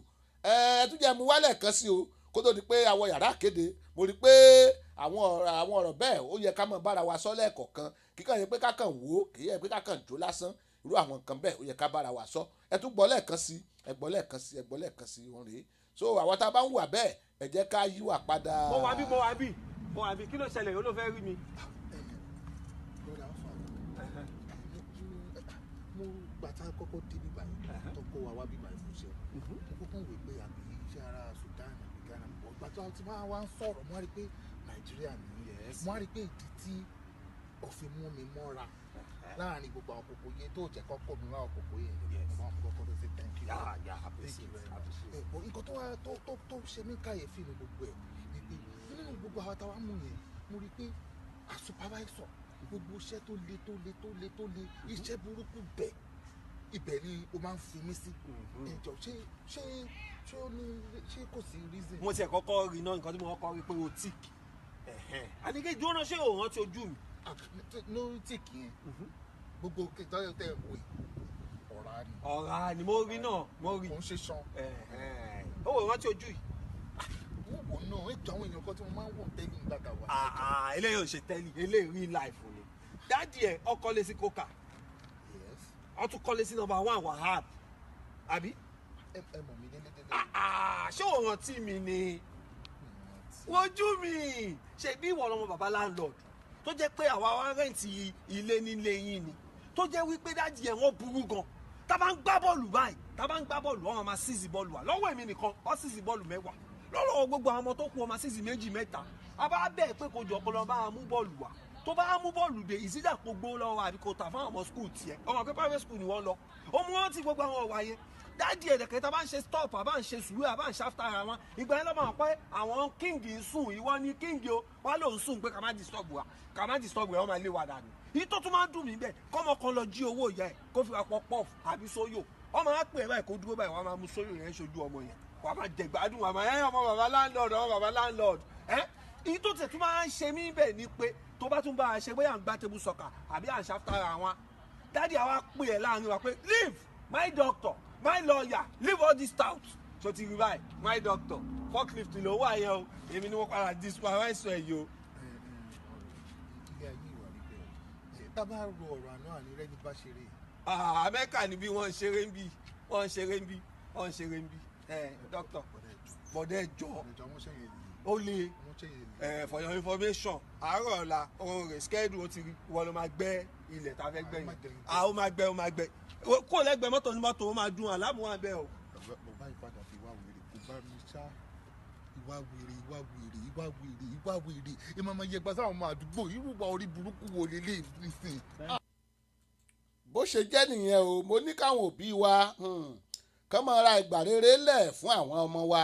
tún jẹ́ mu wálẹ̀ kan sí o kó tó di pé àwọ̀ yàrá kéde mo rí pé àwọn ọ̀rọ̀ bẹ́ẹ̀ ó yẹ ká mọ̀ bára wa sọ lẹ́ẹ̀kọ̀ọ̀kan kíkàn yẹ pé kákan wò ó kì í yẹ pé kákan jó lásán irú àwọn nǹkan bẹ́ẹ̀ ó yẹ ká bára wa sọ ẹ tún gbọ́ lẹ́ẹ̀kan sí ẹ gbọ́ lẹ́ẹ̀kan sí òun rèé so àwọn tá a bá ń wà bẹ́ẹ̀ ẹ jẹ́ ká yíwà padà. mo wà bí kí ló ṣẹlẹ̀ yóò ló fẹ́ rí mi. mo gbàtà kọ́kọ́ dé bíbá yìí tó kó wa wá bíbá yìí fún iṣẹ́ mo kọ́kọ́ wò pé àbí iṣẹ́ ara Sudan àbí Ghana bọ̀ gbàtà tí wọ́n wá ń sọ̀rọ̀ mo wá rí pé Nàìjíríà nìyẹn mo wá rí pé ìdí tí òfin mú mi mọ́ra láàrin gbogbo àwọn kòkó yẹn tó jẹ́ kọ́kọ́ mi wá òkòkò yẹn mo máa ń kọ́kọ́ tó ṣe thank you nǹkan tó ṣe mí káyẹ̀fì ní gbogbo ẹ̀ ni pé nínú gbogbo àwọn táwa mú yẹn mo rí pé a supervisor gbogbo iṣẹ́ tó le iṣẹ́ burúkú ibẹ̀ ni o máa ń fi mí sí ìjọ ṣé kò sí reason. mo tiẹ̀ kọ́kọ́ rí náà nǹkan tí mo kọ́kọ́ rí pé o tíì àníkè jóná ṣé òun rántí ojú mi. lórí tíìkì yẹn gbogbo ìtọ́jú tẹ̀ wò ọ̀rá ni mo rí náà mo rí. kò ń ṣe san. ó wò rántí ojú yìí. wọ́n wò náà ètò àwọn èèyàn kan tí wọ́n máa ń wò tẹ́lẹ̀ nígbà tá a wà. eléyìí ò ṣe tẹ́lẹ̀ eléyìí real life ni dáàdì ẹ̀ ọkọ lé sí coca wọ́n tún kọ́lé sí number 1 Wahab àbí. ẹ mọ̀ mí délédélé. ṣé o rántí mi ni wojú mi ṣe bí ìwọ lọmọ bàbá landlord tó jẹ́ pé àwa wá rẹ́ǹtì ilé nílé yín ni tó jẹ́ wípé dáàdì ẹ̀ wọ́n burú gan tá a bá ń gbá bọ́ọ̀lù báyìí tá a bá ń gbá bọ́ọ̀lù wọ́n máa síìsì bọ́ọ̀lù wa lọ́wọ́ èmi nìkan wọ́n síìsì bọ́ọ̀lù 10 lọ́wọ́ gbogbo àwọn ọmọ tó kù wọ́n máa síìsì 2 3 a bá bẹ́ẹ̀ pé kò jọ ọpọlọ bá a mú bọ́ọ̀lù wa tó bá mú bọ́ọ̀lù dé ìsídà kó gbó lọ́wọ́ àbí kò tà fún àwọn ọmọ skul tiẹ̀ ọmọ pé private school ni wọ́n lọ ó mú wọn ti gbogbo àwọn ọ̀wà yẹn dáàdì ẹ̀dẹ̀kẹ́ tá a bá ń ṣe stop a bá ń ṣe sùúrù a bá ń ṣáfítà ara wọn ìgbà yẹn lọ́mọ pé àwọn kíngì ń sùn ìwọ ni kíngì o wọ́n lò ń sùn pé ká má disturb wa wọ́n máa lé wa dànù yìí tó tún máa ń dùn mí bẹ́ẹ̀ kọ́mọ kan lọ jí owó ìyá ẹ̀ kó fi apọ̀ pọ́ọ̀fù àbí sóyò wọ́n máa pè é báyìí kó dúró báyìí wọ́n máa mú sóyò yẹn ṣojú ọmọ yẹn wọ́n máa jẹ̀gbádùn wọ́n máa ọmọ bàbá landlord èyí tó tẹ̀ tún máa ń ṣe mí bẹ́ẹ̀ ni pé tó bá tún bá a ṣe bóyá à ń gbá table soccer àbí à ń ṣàfitara wọn dáàdì àwa pè é láàrin wa pé leave my doctor my lawyer leave all this tout so ti rí báyìí my doctor forklift ló wà yẹn o èmi ni wọ́n padà di supervisor ẹ̀ yìí o. ilé ayé ìwà rí bẹ́ẹ̀ tá a bá ro ọ̀rọ̀ àná àní rẹ́ ní bá ṣeré. amẹ́ríkà ni bí wọ́n ń ṣeré ń bí doctor bọ̀dẹ̀ jọ ó lè for your information àárọ̀ ọ̀la ohun rẹ̀ schedule ó ti rí wọ́n ló máa gbẹ́ ilẹ̀ tá a fẹ́ gbẹ́ yìí ó máa gbẹ́ kó lẹ́gbẹ̀ẹ́ mọ́tò ní mọ́tò ó máa dún àlámù wà bẹ́ẹ̀ o. bàbá ìpadà fi wá wèrè kò bá mi ṣá ìwà wèrè ìmọ̀ ọmọ yẹn gbàsá àwọn ọmọ àdúgbò irú wa orí burúkú wo lélẹ̀ ìsìn. bó ṣe jẹ́ nìyẹn o mo ní káwọn òbí wa kán máa ra ìgbà rere lẹ̀ fún àwọn ọmọ wa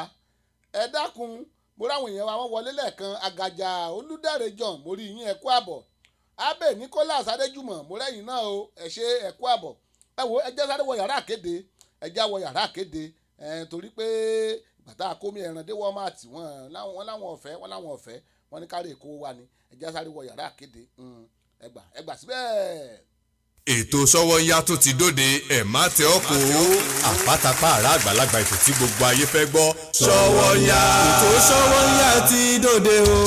ẹ dákun mo ráwọn èèyàn wa wọ́n wọlé lẹ́ẹ̀kan àgàjà Olúdáre John mo rí yín ẹ kú àbọ̀ Abbey Nicholas Adéjùmọ̀ mo rẹ́yìn náà o ẹ ṣé ẹ kú àbọ̀ ẹ wo ẹjẹ́ sáré wọ yàrá àkéde ẹjẹ́ wọ yàrá àkéde torí pé gbàtà àkómi ẹ̀ràn dé wọ́n máa tì wọ́n láwọn ọ̀fẹ́ wọ́n ní kárí èkó wa ni ẹjẹ́ sáré wọ yàrá àkéde ẹgbà síbẹ̀. ètò Sówónyá tó ti dóde ẹ̀ má tẹ ọ́ kó àpátápá àrà àgbàlagbà ètò tí gbogbo ayé fẹ́ gbọ́ Sówónyá ètò Sówónyá ti dóde o.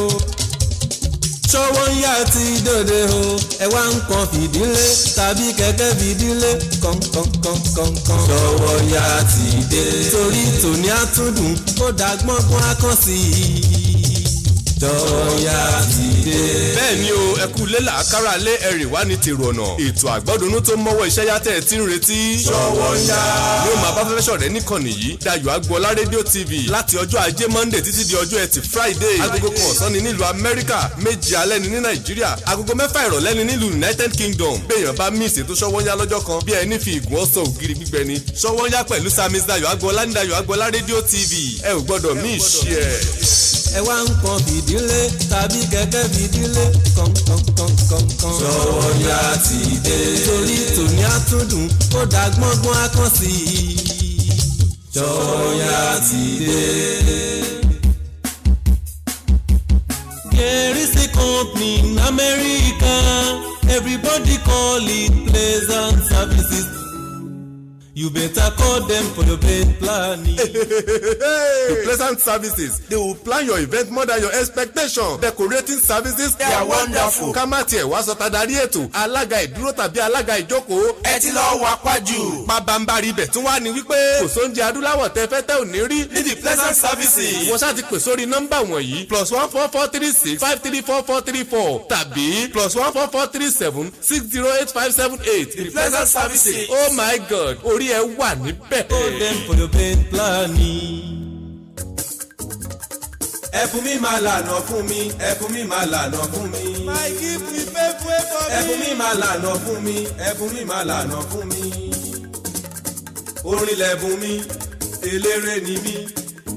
Ṣówónyá ti dòde o ẹ wá nǹkan fìdílé tàbí kẹ̀kẹ́ fìdílé kọ̀ǹkọ̀ǹkọ̀ǹkọ̀ǹ. Ṣówónyá ti dé torí tòní àtúndùn ó dàgbọ́ngbọ́n akọ́sí Ṣówónyá ti dé. bẹ́ẹ̀ ni o ẹ kú lélà kára lé ẹ̀rì wá ní tèrò ọ̀nà ètò àgbọ́dúnú tó mọ́wọ́ iṣẹ́ yá tẹ̀ ẹ́ tí ń retí. Ṣówónyá yóò máa bá fẹ́fẹ́ ṣọ̀rẹ́ níkànnì yìí Dayọ̀ Agboola rédíò TV láti ọjọ́ ajé Monday títí di ọjọ́ ẹtì Friday agogo kan ọ̀sán ni nílùú Amẹ́ríkà méjì alẹ́ ni ní Nàìjíríà agogo 6 ìrọ̀lẹ́ ni nílùú United Kingdom béèyàn bá míìsì ètò Ṣówónyá lọ́jọ́ kan bí ẹni fi ìgún ọ̀sán ògiri gbígbẹ ni Ṣówónyá pẹ̀lú Samis Dayọ̀ Agboola ní Dayọ̀ Agboola rédíò TV ẹ ò gbọ́dọ̀ míìsì ẹ̀. ẹ wá nǹkan fìdílé tàbí kẹ̀kẹ́ fìdílé kọ̀ǹkọ̀ǹkọ̀ǹkọ̀ǹ. Ṣówónyá ti dé torí tòní àtúndùn ó dàgbọ́ngbọ́n akọ́sí Ṣówónyá ti dé. There is a company in America, everybody call it Pleasant Services. You better call them for your event planning. The Pleasant Services, they will plan your event more than your expectation. Decorating services, they are wonderful. Ká má tiẹ̀ wá sọ tadarí ètò, alága ìdúró tàbí alága ìjókòó. Ẹ ti lọ wá pàjù. Pabambari ibẹ̀ tún wá ní wípé kò sóúnjẹ adúláwọ̀ tẹ fẹ́ tẹ́ ò ní rí ní The Pleasant Services. Wọ́n ṣáà ti pè sórí nọ́mbà wọ̀nyí +14436 5344434 tàbí +14437 60858. The Pleasant Services. Oh my God, orí ẹ wà níbẹ̀. Call them for your event planning. Ẹ̀bùn mi máa lànà fún mi, ẹ̀bùn mi máa lànà fún mi. My gift will pay for me. Ẹ̀bùn mi máa lànà fún mi, ẹ̀bùn mi máa lànà fún mi. Orin lẹ̀bùn mi, eléré ni mí.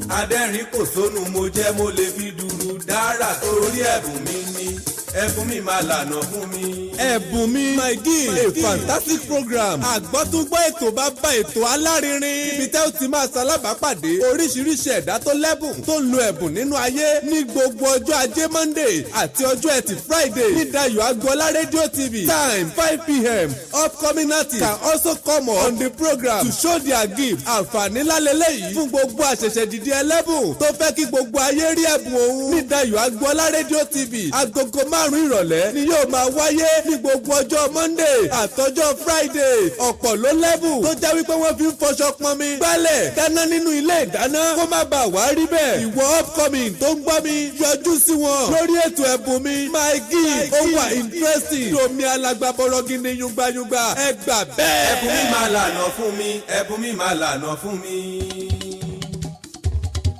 Adẹ́rìn kò sónú mo jẹ́ mo lè fi dùrù dára torí ẹ̀bùn mi ni. Ẹ̀bùn mi máa lànà fún mi. Ẹ̀bùn mi my gift a fantastic program àgbọ́túngbọ́ ètò bá bá ètò alárinrin ibi tẹ́ ó ti máa ṣalábàápàdé oríṣiríṣi ẹ̀dá tó lẹ́bùn tó ń lo ẹ̀bùn nínú ayé ní gbogbo ọjọ́ ajé Monday àti ọjọ́ ẹtì Friday ní Dayọ̀ Agboola rédíò TV time 5 p.m. upcoming artists can also come on the program to show their gift àǹfààní lálẹ́lẹ́ yìí fún gbogbo àṣẹ̀ṣẹ̀ dìde ẹlẹ́bùn tó fẹ́ kí gbogbo ayé rí ẹ̀bùn òun ní Dayọ̀ Agboola rédíò TV agogo 5 ìrọ̀lẹ́ ni yóò máa wáyé ní gbogbo ọjọ́ Monday àtọjọ́ Friday ọ̀pọ̀ ló lẹ́bùn tó jẹ́ wípé wọ́n fi ń fọṣọ pọnmi gbálẹ̀ dáná nínú ilé ìdáná kó má bàa wá rí bẹ́ẹ̀ ìwọ upcoming tó ń gbọ́ mi yọjú sí wọn lórí ètò ẹ̀bùn mi my gift ó wà interesting domi alágbàbọ̀rọ̀ gidi yungbanyungba ẹ gbà bẹ́ẹ̀. Ẹ̀bùn mi máa lànà fún mi, ẹ̀bùn mi máa lànà fún mi.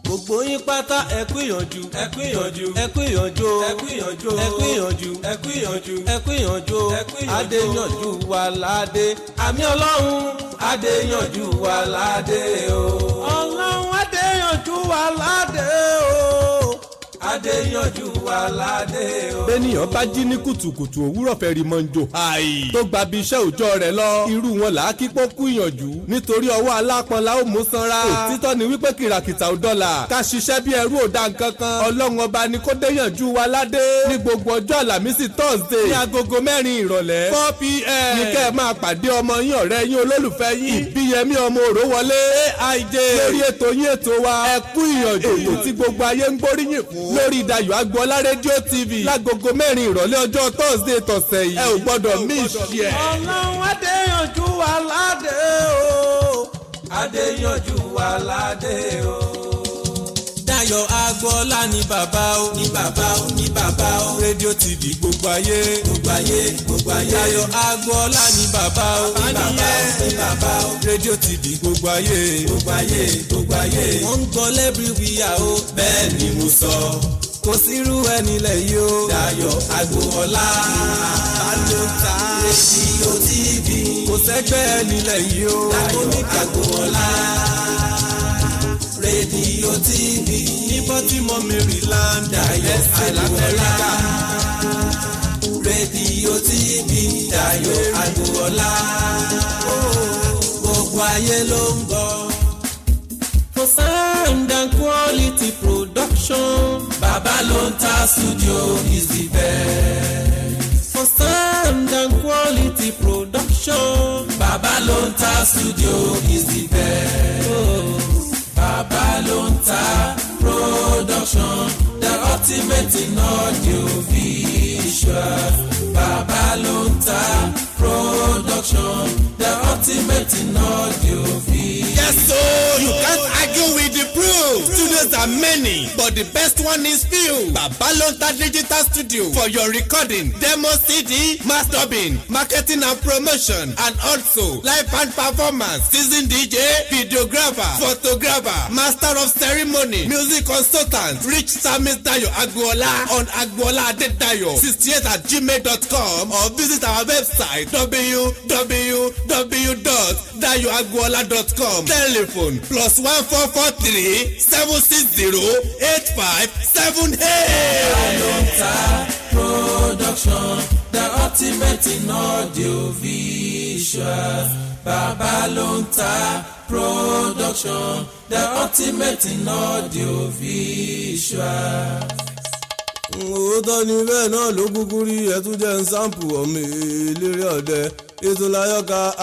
Gbogbo yín pátá ẹ kú ìyànjú Ẹ kú ìyànjú, ẹ kú ìyànjú ẹ kú ìyànjú, ẹ kú ìyànjú ẹ kú ìyànjú, ẹ kú ìyànjú ẹ kú ìyànjú. adéyànjú wà ládé àmì ọlọ́run Adéyànjú wà ládé o. ọlọ́run adéyànjú wà ládé o. Adéyànjú wà ládé o. bẹ́nìyàn bá jí ní kùtùkùtù òwúrọ̀ fẹ́ rí mọ́njò àì tó gba bí iṣẹ́ òòjọ́ rẹ̀ lọ irú wọn là á kí pọ́kú ìyànjú nítorí ọwọ́ alápọn la ó mú sanra òtítọ́ ni wípé kìràkìtà ò dọ́là ká ṣiṣẹ́ bí ẹrú ò dá nǹkan kan ọlọ́run ọba ni kó déyànjú wa ládé ní gbogbo ọjọ́ àlàmísì Thursday ní agogo 4 ìrọ̀lẹ́ 4 p.m. ní kẹ́ ẹ máa pàdé ọmọ yín ọ̀rẹ́ yín olólùfẹ́ yín ìbíyẹmí ọmọ òró wọlé AIJ lórí ètò yín ètò wa ẹ kú ìyànjú ètò tí gbogbo ayé ń gbóríyìn fún lórí Dayọ̀ Agboola rédíò TV lágogo 4 ìrọ̀lẹ́ ọjọ́ Thursday tọ̀sẹ̀ yìí ẹ ò gbọ́dọ̀ miss ẹ̀. ọlọ́run adéyànjú wà ládé o. Adéyànjú wà ládé o. Dayọ̀ Agboola ní bàbá o ní bàbá o ní bàbá o rédíò TV gbogbo ayé gbogbo ayé gbogbo ayé Dayọ̀ Agboola ní bàbá o ní bàbá o ní bàbá o rédíò TV gbogbo ayé gbogbo ayé gbogbo ayé wọ́n ń gbọ́ lẹ́bíríwìyà o bẹ́ẹ̀ ni mo sọ kò sírú ẹni lẹ̀ yìí o Dayọ̀ Agboola ló ta rédíò TV kò sẹ́gbẹ́ ẹni lẹ̀ yìí o Dayọ̀ Agboola rédíò TV ní Baltimore Maryland Dayọ̀ Agboola rédíò TV Dayọ̀ Agboola gbogbo ayé ló ń gbọ́. For sound and quality production Babalonta Studio is the best. For sound and quality production Babalonta Studio is the best. Babalonta Production, the ultimate in audio video. visual bàbá ló ń ta production the ultimate in audio visual. Yes, so you can't argue with the proof. Studios are many, but the best one is few. Babalonta Digital Studio for your recording, demo CD, mastering, marketing and promotion, and also live band performance, seasoned DJ, videographer, photographer, master of ceremony, music consultant. Reach Samis Dayo Agbola on Agbola Adedayo 68@gmail.com or visit our website www.dayoagbola.com. Telephone +1443 760 8578. Babalonta production the ultimate in audio visual Babalonta production the ultimate in audio visual. òótọ́ ni bẹ́ẹ̀ náà ló kúkú rí ẹtún jẹ́ ń sáǹpù ọmọ eléré ọ̀dẹ ètò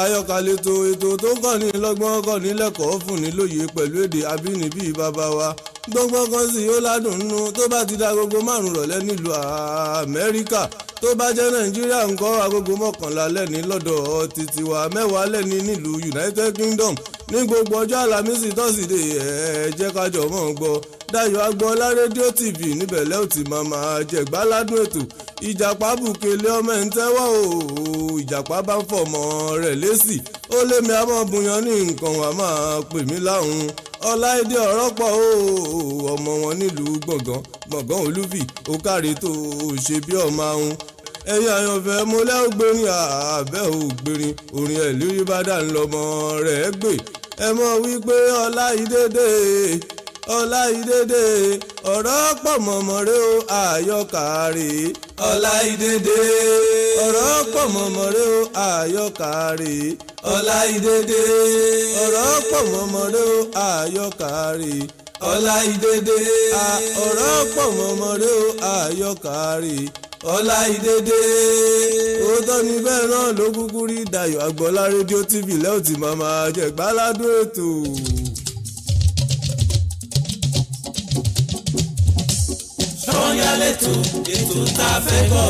ayọ́ka lẹ́tọ̀ ètò tó ń kàn ní lọ́gbọ́n kàn ní lẹ́kọ̀ọ́ fún ní lóye pẹ̀lú èdè abínibí bàbá wa gbọ́ngbọ́n kan sì ó ládùn nínú tó bá ti da agogo 5 rọ̀lẹ́ nílùú Amẹ́ríkà tó bá jẹ́ Nàìjíríà ńkọ́ agogo 11 lẹ́ni lọ́dọ̀ títí wa 10 lẹ́ni nílùú United Kingdom ní gbogbo ọjọ́ Àlàmísì tọ́sídẹ̀ẹ́ ẹ jẹ́ ká jọ mọ́ gbọ́ Dayọ̀ Agboola rédíò TV níbẹ̀ lẹ́ ò ti máa jẹ̀gbá ládùn ètò ìjàpá bùkélé ọmọ ẹ̀ ń tẹ́wọ́ o ìjàpá bá ń fọmọ rẹ̀ lésì ó lé mi àmọ́ buyan ní nǹkan wà máa pè mí láhùn Ọláìdé ọ̀rọ̀ pọ̀ o ọmọ wọn nílùú gbọ̀ngàn olúfì ó káre tó ṣe bí ọmọ ahun ẹ̀yin àyànfẹ́ mo lẹ́ ògbérin àbẹ́ ògbérin orin ẹ̀ lórí bá dà ń lọ́mọ rẹ̀ gbé ẹ mọ̀ wípé Ọláìdédé ọ̀rọ̀ pọ̀ mọ̀mọ́ rẹ o àyọkàrè. Ọláìdédé ọ̀rọ̀ pọ̀ mọ̀mọ́ rẹ o àyọkàrè. Ọláìdédé ọ̀rọ̀ pọ̀ mọ̀mọ́ rẹ o àyọkàrè. Ọláìdédé ọ̀rọ̀ pọ̀ mọ̀mọ́ rẹ o àyọkàrè. Ọláìdédé òótọ́ ni bẹ́ẹ̀ náà ló kúkú rí Dayọ̀ Agboola rédíò TV lẹ́yìn tí màmá jẹ̀gbá ládùn ètò. Sọ́yálẹ̀tò ètò tá a fẹ́ gbọ́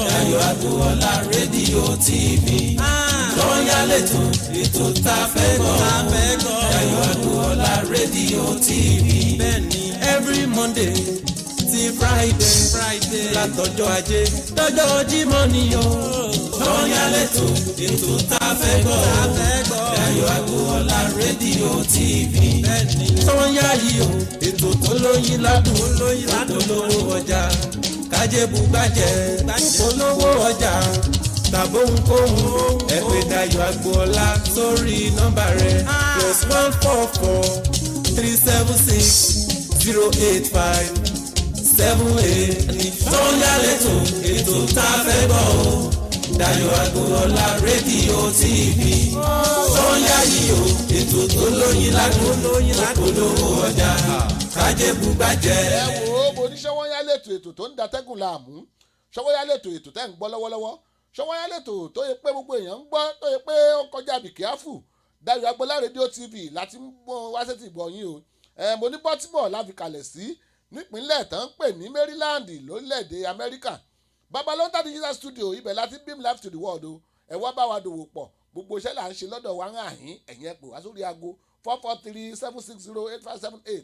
Dayọ̀ Agboola rédíò TV. Sọ́yálẹ̀tò ètò tá a fẹ́ gbọ́ Dayọ̀ Agboola rédíò TV. Every Monday ti Friday látọjọ́ Ajé dọ́jọ́ Jímọ̀ ni o. Sọ́yálẹ̀tò ètò tá a fẹ́ gbọ́ Dayọ̀ Agboola rédíò TV. Sọ́yá yìí o ètò tó lóyin ládùn olówó ọjà kájẹ́bù gbàjẹ́ olówó ọjà tàbóhunkóhun ẹ pè Dayọ̀ Agboola sórí nọ́mbà rẹ̀ +144 376 085 78. Sọ́yálẹ̀tò ètò tá a fẹ́ gbọ́ o Dayọ̀ Agboola rédíò TV. Sọ́yá yìí o ètò tó lóyin ládùn olówó ọjà kájẹ́bù gbàjẹ́. ẹ wo mo ní Sọ́wọ́nyálẹ̀tò ètò tó ń datẹ́gùn láàmú Sọ́wọ́nyálẹ̀tò ètò tẹ́ ń gbọ́ lọ́wọ́lọ́wọ́ Sọ́wọ́nyálẹ̀tò tó yẹ pé gbogbo èèyàn ń gbọ́ tó yẹ pé ó kọjá bìkíáfù Dayọ̀ Agboola rédíò TV láti mọ wá sétí ìgbọ́ yín o mo ní Baltimore láfi kalẹ̀ sí nípínlẹ̀ tán ń pè ní Maryland lórílẹ̀‐èdè Amẹ́ríkà Babalonta Digital Studio ibẹ̀ láti beam live to the world o ẹ wá bá wa dòwò pọ̀ gbogbo iṣẹ́ là ń ṣe lọ́dọ̀ wa ń àhín ẹ̀yìn ẹ pè wá sórí aago 443-760-8578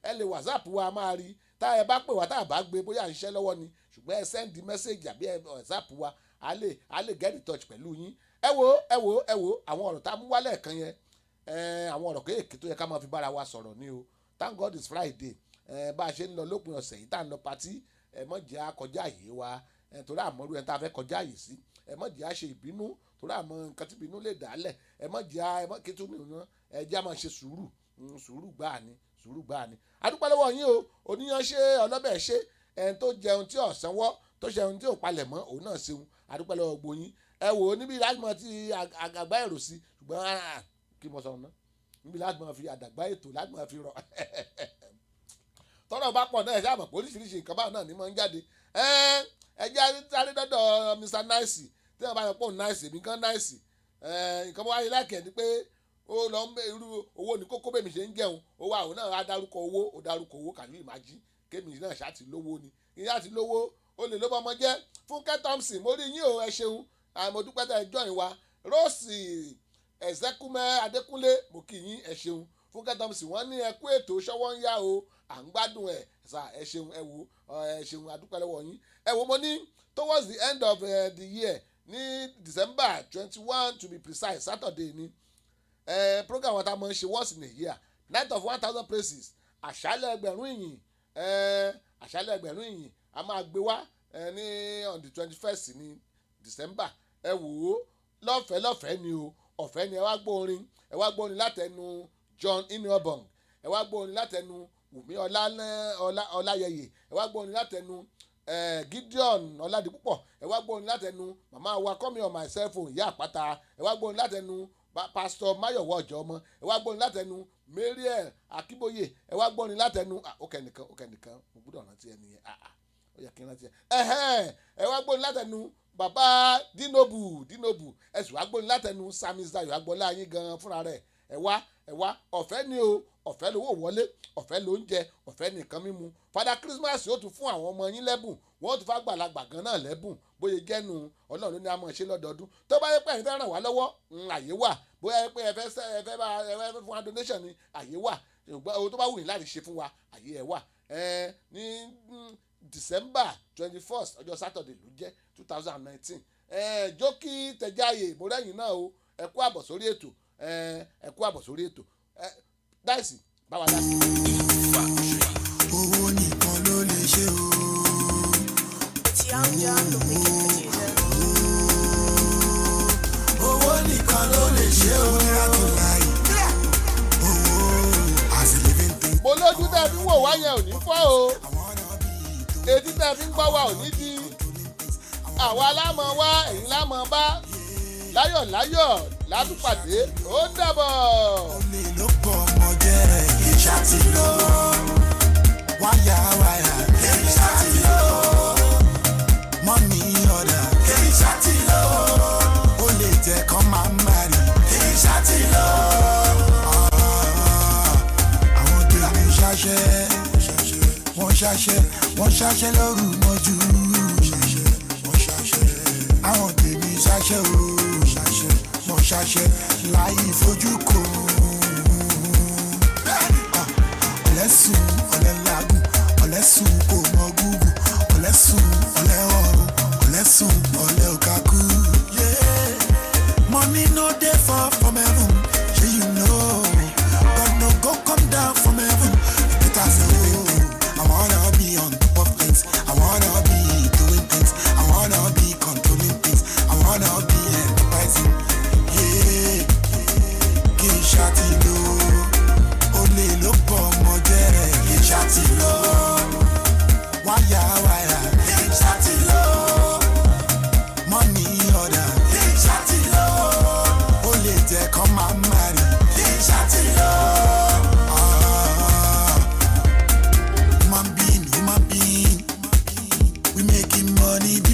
ẹ lè WhatsApp wa máa rí tá ẹ bá pè wá tá a bá gbé bóyá à ń ṣiṣẹ́ lọ́wọ́ ni ṣùgbọ́n ẹ sẹ́ndì mẹ́sẹ̀gì àbí WhatsApp wa a lè get in touch pẹ̀lú yín ẹ wo àwọn ọ̀rọ̀ tá a mú wálẹ̀ kan yẹn àwọn ọ̀rọ̀ kéèké tó yẹ ká máa fi bára wa sọ̀rọ̀ ni o thank God it's Friday bá a ṣe ń lọ lópin ọ̀sẹ̀ yìí tá a ń lọ patí ẹ mọ̀ jẹ́ àkọjá yìí wa torí àmọ́rú ẹ̀ tá a fẹ́ kọjá yìí sí ẹ mọ̀ jẹ́ àṣe ìbínú torí àmọ́ nǹkan tí ìbínú lè dálẹ̀ ẹ mọ̀ kí tún nìyẹn ẹ jẹ́ àmọ́ ṣe sùúrù gbáà ni adúpẹ́ lọ́wọ́ yín o oníyan ṣe ọlọ́bẹ̀ ṣe ẹni tó jẹun tí ò sanwó tó ṣẹun tí ò palẹ̀ mọ́ òun náà ṣeun adúpẹ́ lọ́wọ́ gbóyin ẹ wò ó níbi lágbọ̀n tí àgbà èrò sí ṣùgbọ́n kí mo sọ ọ́nà níbi lágbọ̀n fi àdàgbà ètò lágbọ̀n fi rọ tọ́rọ̀ bá pọ̀ náà ẹ̀ sáà mọ̀ pé oríṣiríṣi nǹkan báwọn náà ní mọ̀ ń jáde ẹ jẹ́ sáré dọ́dọ̀ Mr. Nice tí wọ́n bá yọ pé òun nice èmi gan nice nǹkan mọ́ wáyé láìkẹ́ ni pé ó lọ ń bẹ irú owó ní kókó bẹ́ẹ̀ mi ṣe ń jẹun owó àwọn náà á dárúkọ owó ó dárúkọ owó kàlú ìmájí kémi náà ṣáàtì lówó ni ìyá àti lówó olè ló bọ́ ọmọ jẹ́ Fúnkẹ́ Thompson mo rí yín o ẹ ṣeun mo dúpẹ́ tẹ́ ẹ join wa Rose Ẹ̀sẹ́kúmẹ́ Adékúnlé mo kí yín ẹ ṣeun Fúnkẹ́ Thompson wọ́n ní ẹ kú ètò ṣọwọ́ ń yá o à ń gbádùn ẹ̀ sà ẹ ṣeun ẹ wo ẹ ṣeun adúpẹ́ lọ́wọ́ yín ẹ wo mo ní towards the end of the year ní December 21 to be precise Saturday ni program wa ta mọ̀ ń ṣe once in a year night of 1,000 praises àṣálẹ̀ ẹgbẹ̀rún ìyìn àṣálẹ̀ ẹgbẹ̀rún ìyìn a máa gbé wá ní on the 21st ní December ẹ wò ó lọ́fẹ̀ẹ́ ni o ọ̀fẹ́ ni ẹ wá gbọ́ orin látẹnu John Inobong ẹ wá gbọ́ orin látẹnu Wùmí Ọláyẹyẹ ẹ wá gbọ́ orin látẹnu Gideon Ọládipúpọ̀ ẹ wá gbọ́ orin látẹnu màmá wa Call Me On My Cell Phone ìyá àpáta ẹ wá gbọ́ orin látẹnu Pastor Máyọ̀wọ́ Ọ̀jọ́mọ ẹ wá gbọ́ orin látẹnu Mariel Akíbóyè ẹ wá gbọ́ orin látẹnu ókè nìkan mo gbọ́dọ̀ rántí ẹni yẹn ó yẹ kí n rántí ẹ wá gbọ́ orin látẹnu bàbá Dinobu ẹ sì wá gbọ́ orin látẹnu Samis Dayo Agbọ́lá yín gan fúnra rẹ̀ ẹ wá ọ̀fẹ́ ni o ọ̀fẹ́ lówó wọlé ọ̀fẹ́ ló ń jẹ ọ̀fẹ́ nìkan mímu Father Christmas yóò tún fún àwọn ọmọ yín lẹ́bùn wọ́n tún fà gbàlagbà gan náà lẹ́bùn bóyá jẹ́nu Ọlọ́run ló ní a máa ṣe lọ́dọọdún tó bá yẹ pé ẹ̀yin fẹ́ ràn wá lọ́wọ́ àyè wà bóyá yẹ pé ẹ fẹ́ fún wa donation ni àyè wà ohun tó bá wù yín láti ṣe fún wa àyè ẹ̀ wà ní December 21st ọjọ́ Saturday ló jẹ́ 2019 Jókì Tẹ̀jáyè mo rẹ́yìn náà o ẹ kú àbọ̀ sórí ètò dáìsì báwa dá sí. owó nìkan ló lè ṣe o. owó nìkan ló lè ṣe o. mo lójú tẹ́ fi ń wò wá yẹn ò ní fọ́ o etí tẹ́ fi ń gbọ́ wa ò ní di àwa lámọ̀ wá ẹ̀yin lámọ̀ bá láyọ̀ látúpàdé ó dàbọ̀. olè ló pọ̀ ọmọ jẹ́ ìṣá ti lọ wáyà ìṣá ti lọ mọ́nì ọ̀dà ìṣá ti lọ olè jẹ́ kán máa ń marry ìṣá ti lọ. àwọn tèmi ṣáṣẹ́ wọ́n ṣáṣẹ́ lóru mọ́jú àwọn tèmi ṣáṣẹ́ o wọ́n ṣáṣẹ́ láì fojú kò ọ̀lẹ́sùn ọ̀lẹ́lágùn ọ̀lẹ́sùn kò mọ gúgù ọ̀lẹ́sùn ọ̀lẹ́ọ̀rùn ọ̀lẹ́sùn ọ̀lẹ́ọ̀kákú. Money no dey fall from heaven, shey you know. God no go come down from heaven. Better say, I wanna be on top of things. I wanna be doing things. I wanna be controlling things. I wanna be enterprising. Yeah, kí n ṣàtìlò. Olè ló pọ̀ ọmọ jẹ́rẹ̀. Kí n ṣàtìlò. Wáyà kí n ṣàtìlò. Money order. Kí n ṣàtìlò. Olè jẹ́ kán máa ń marry. Kí n ṣàtìlò. Human being, we making money.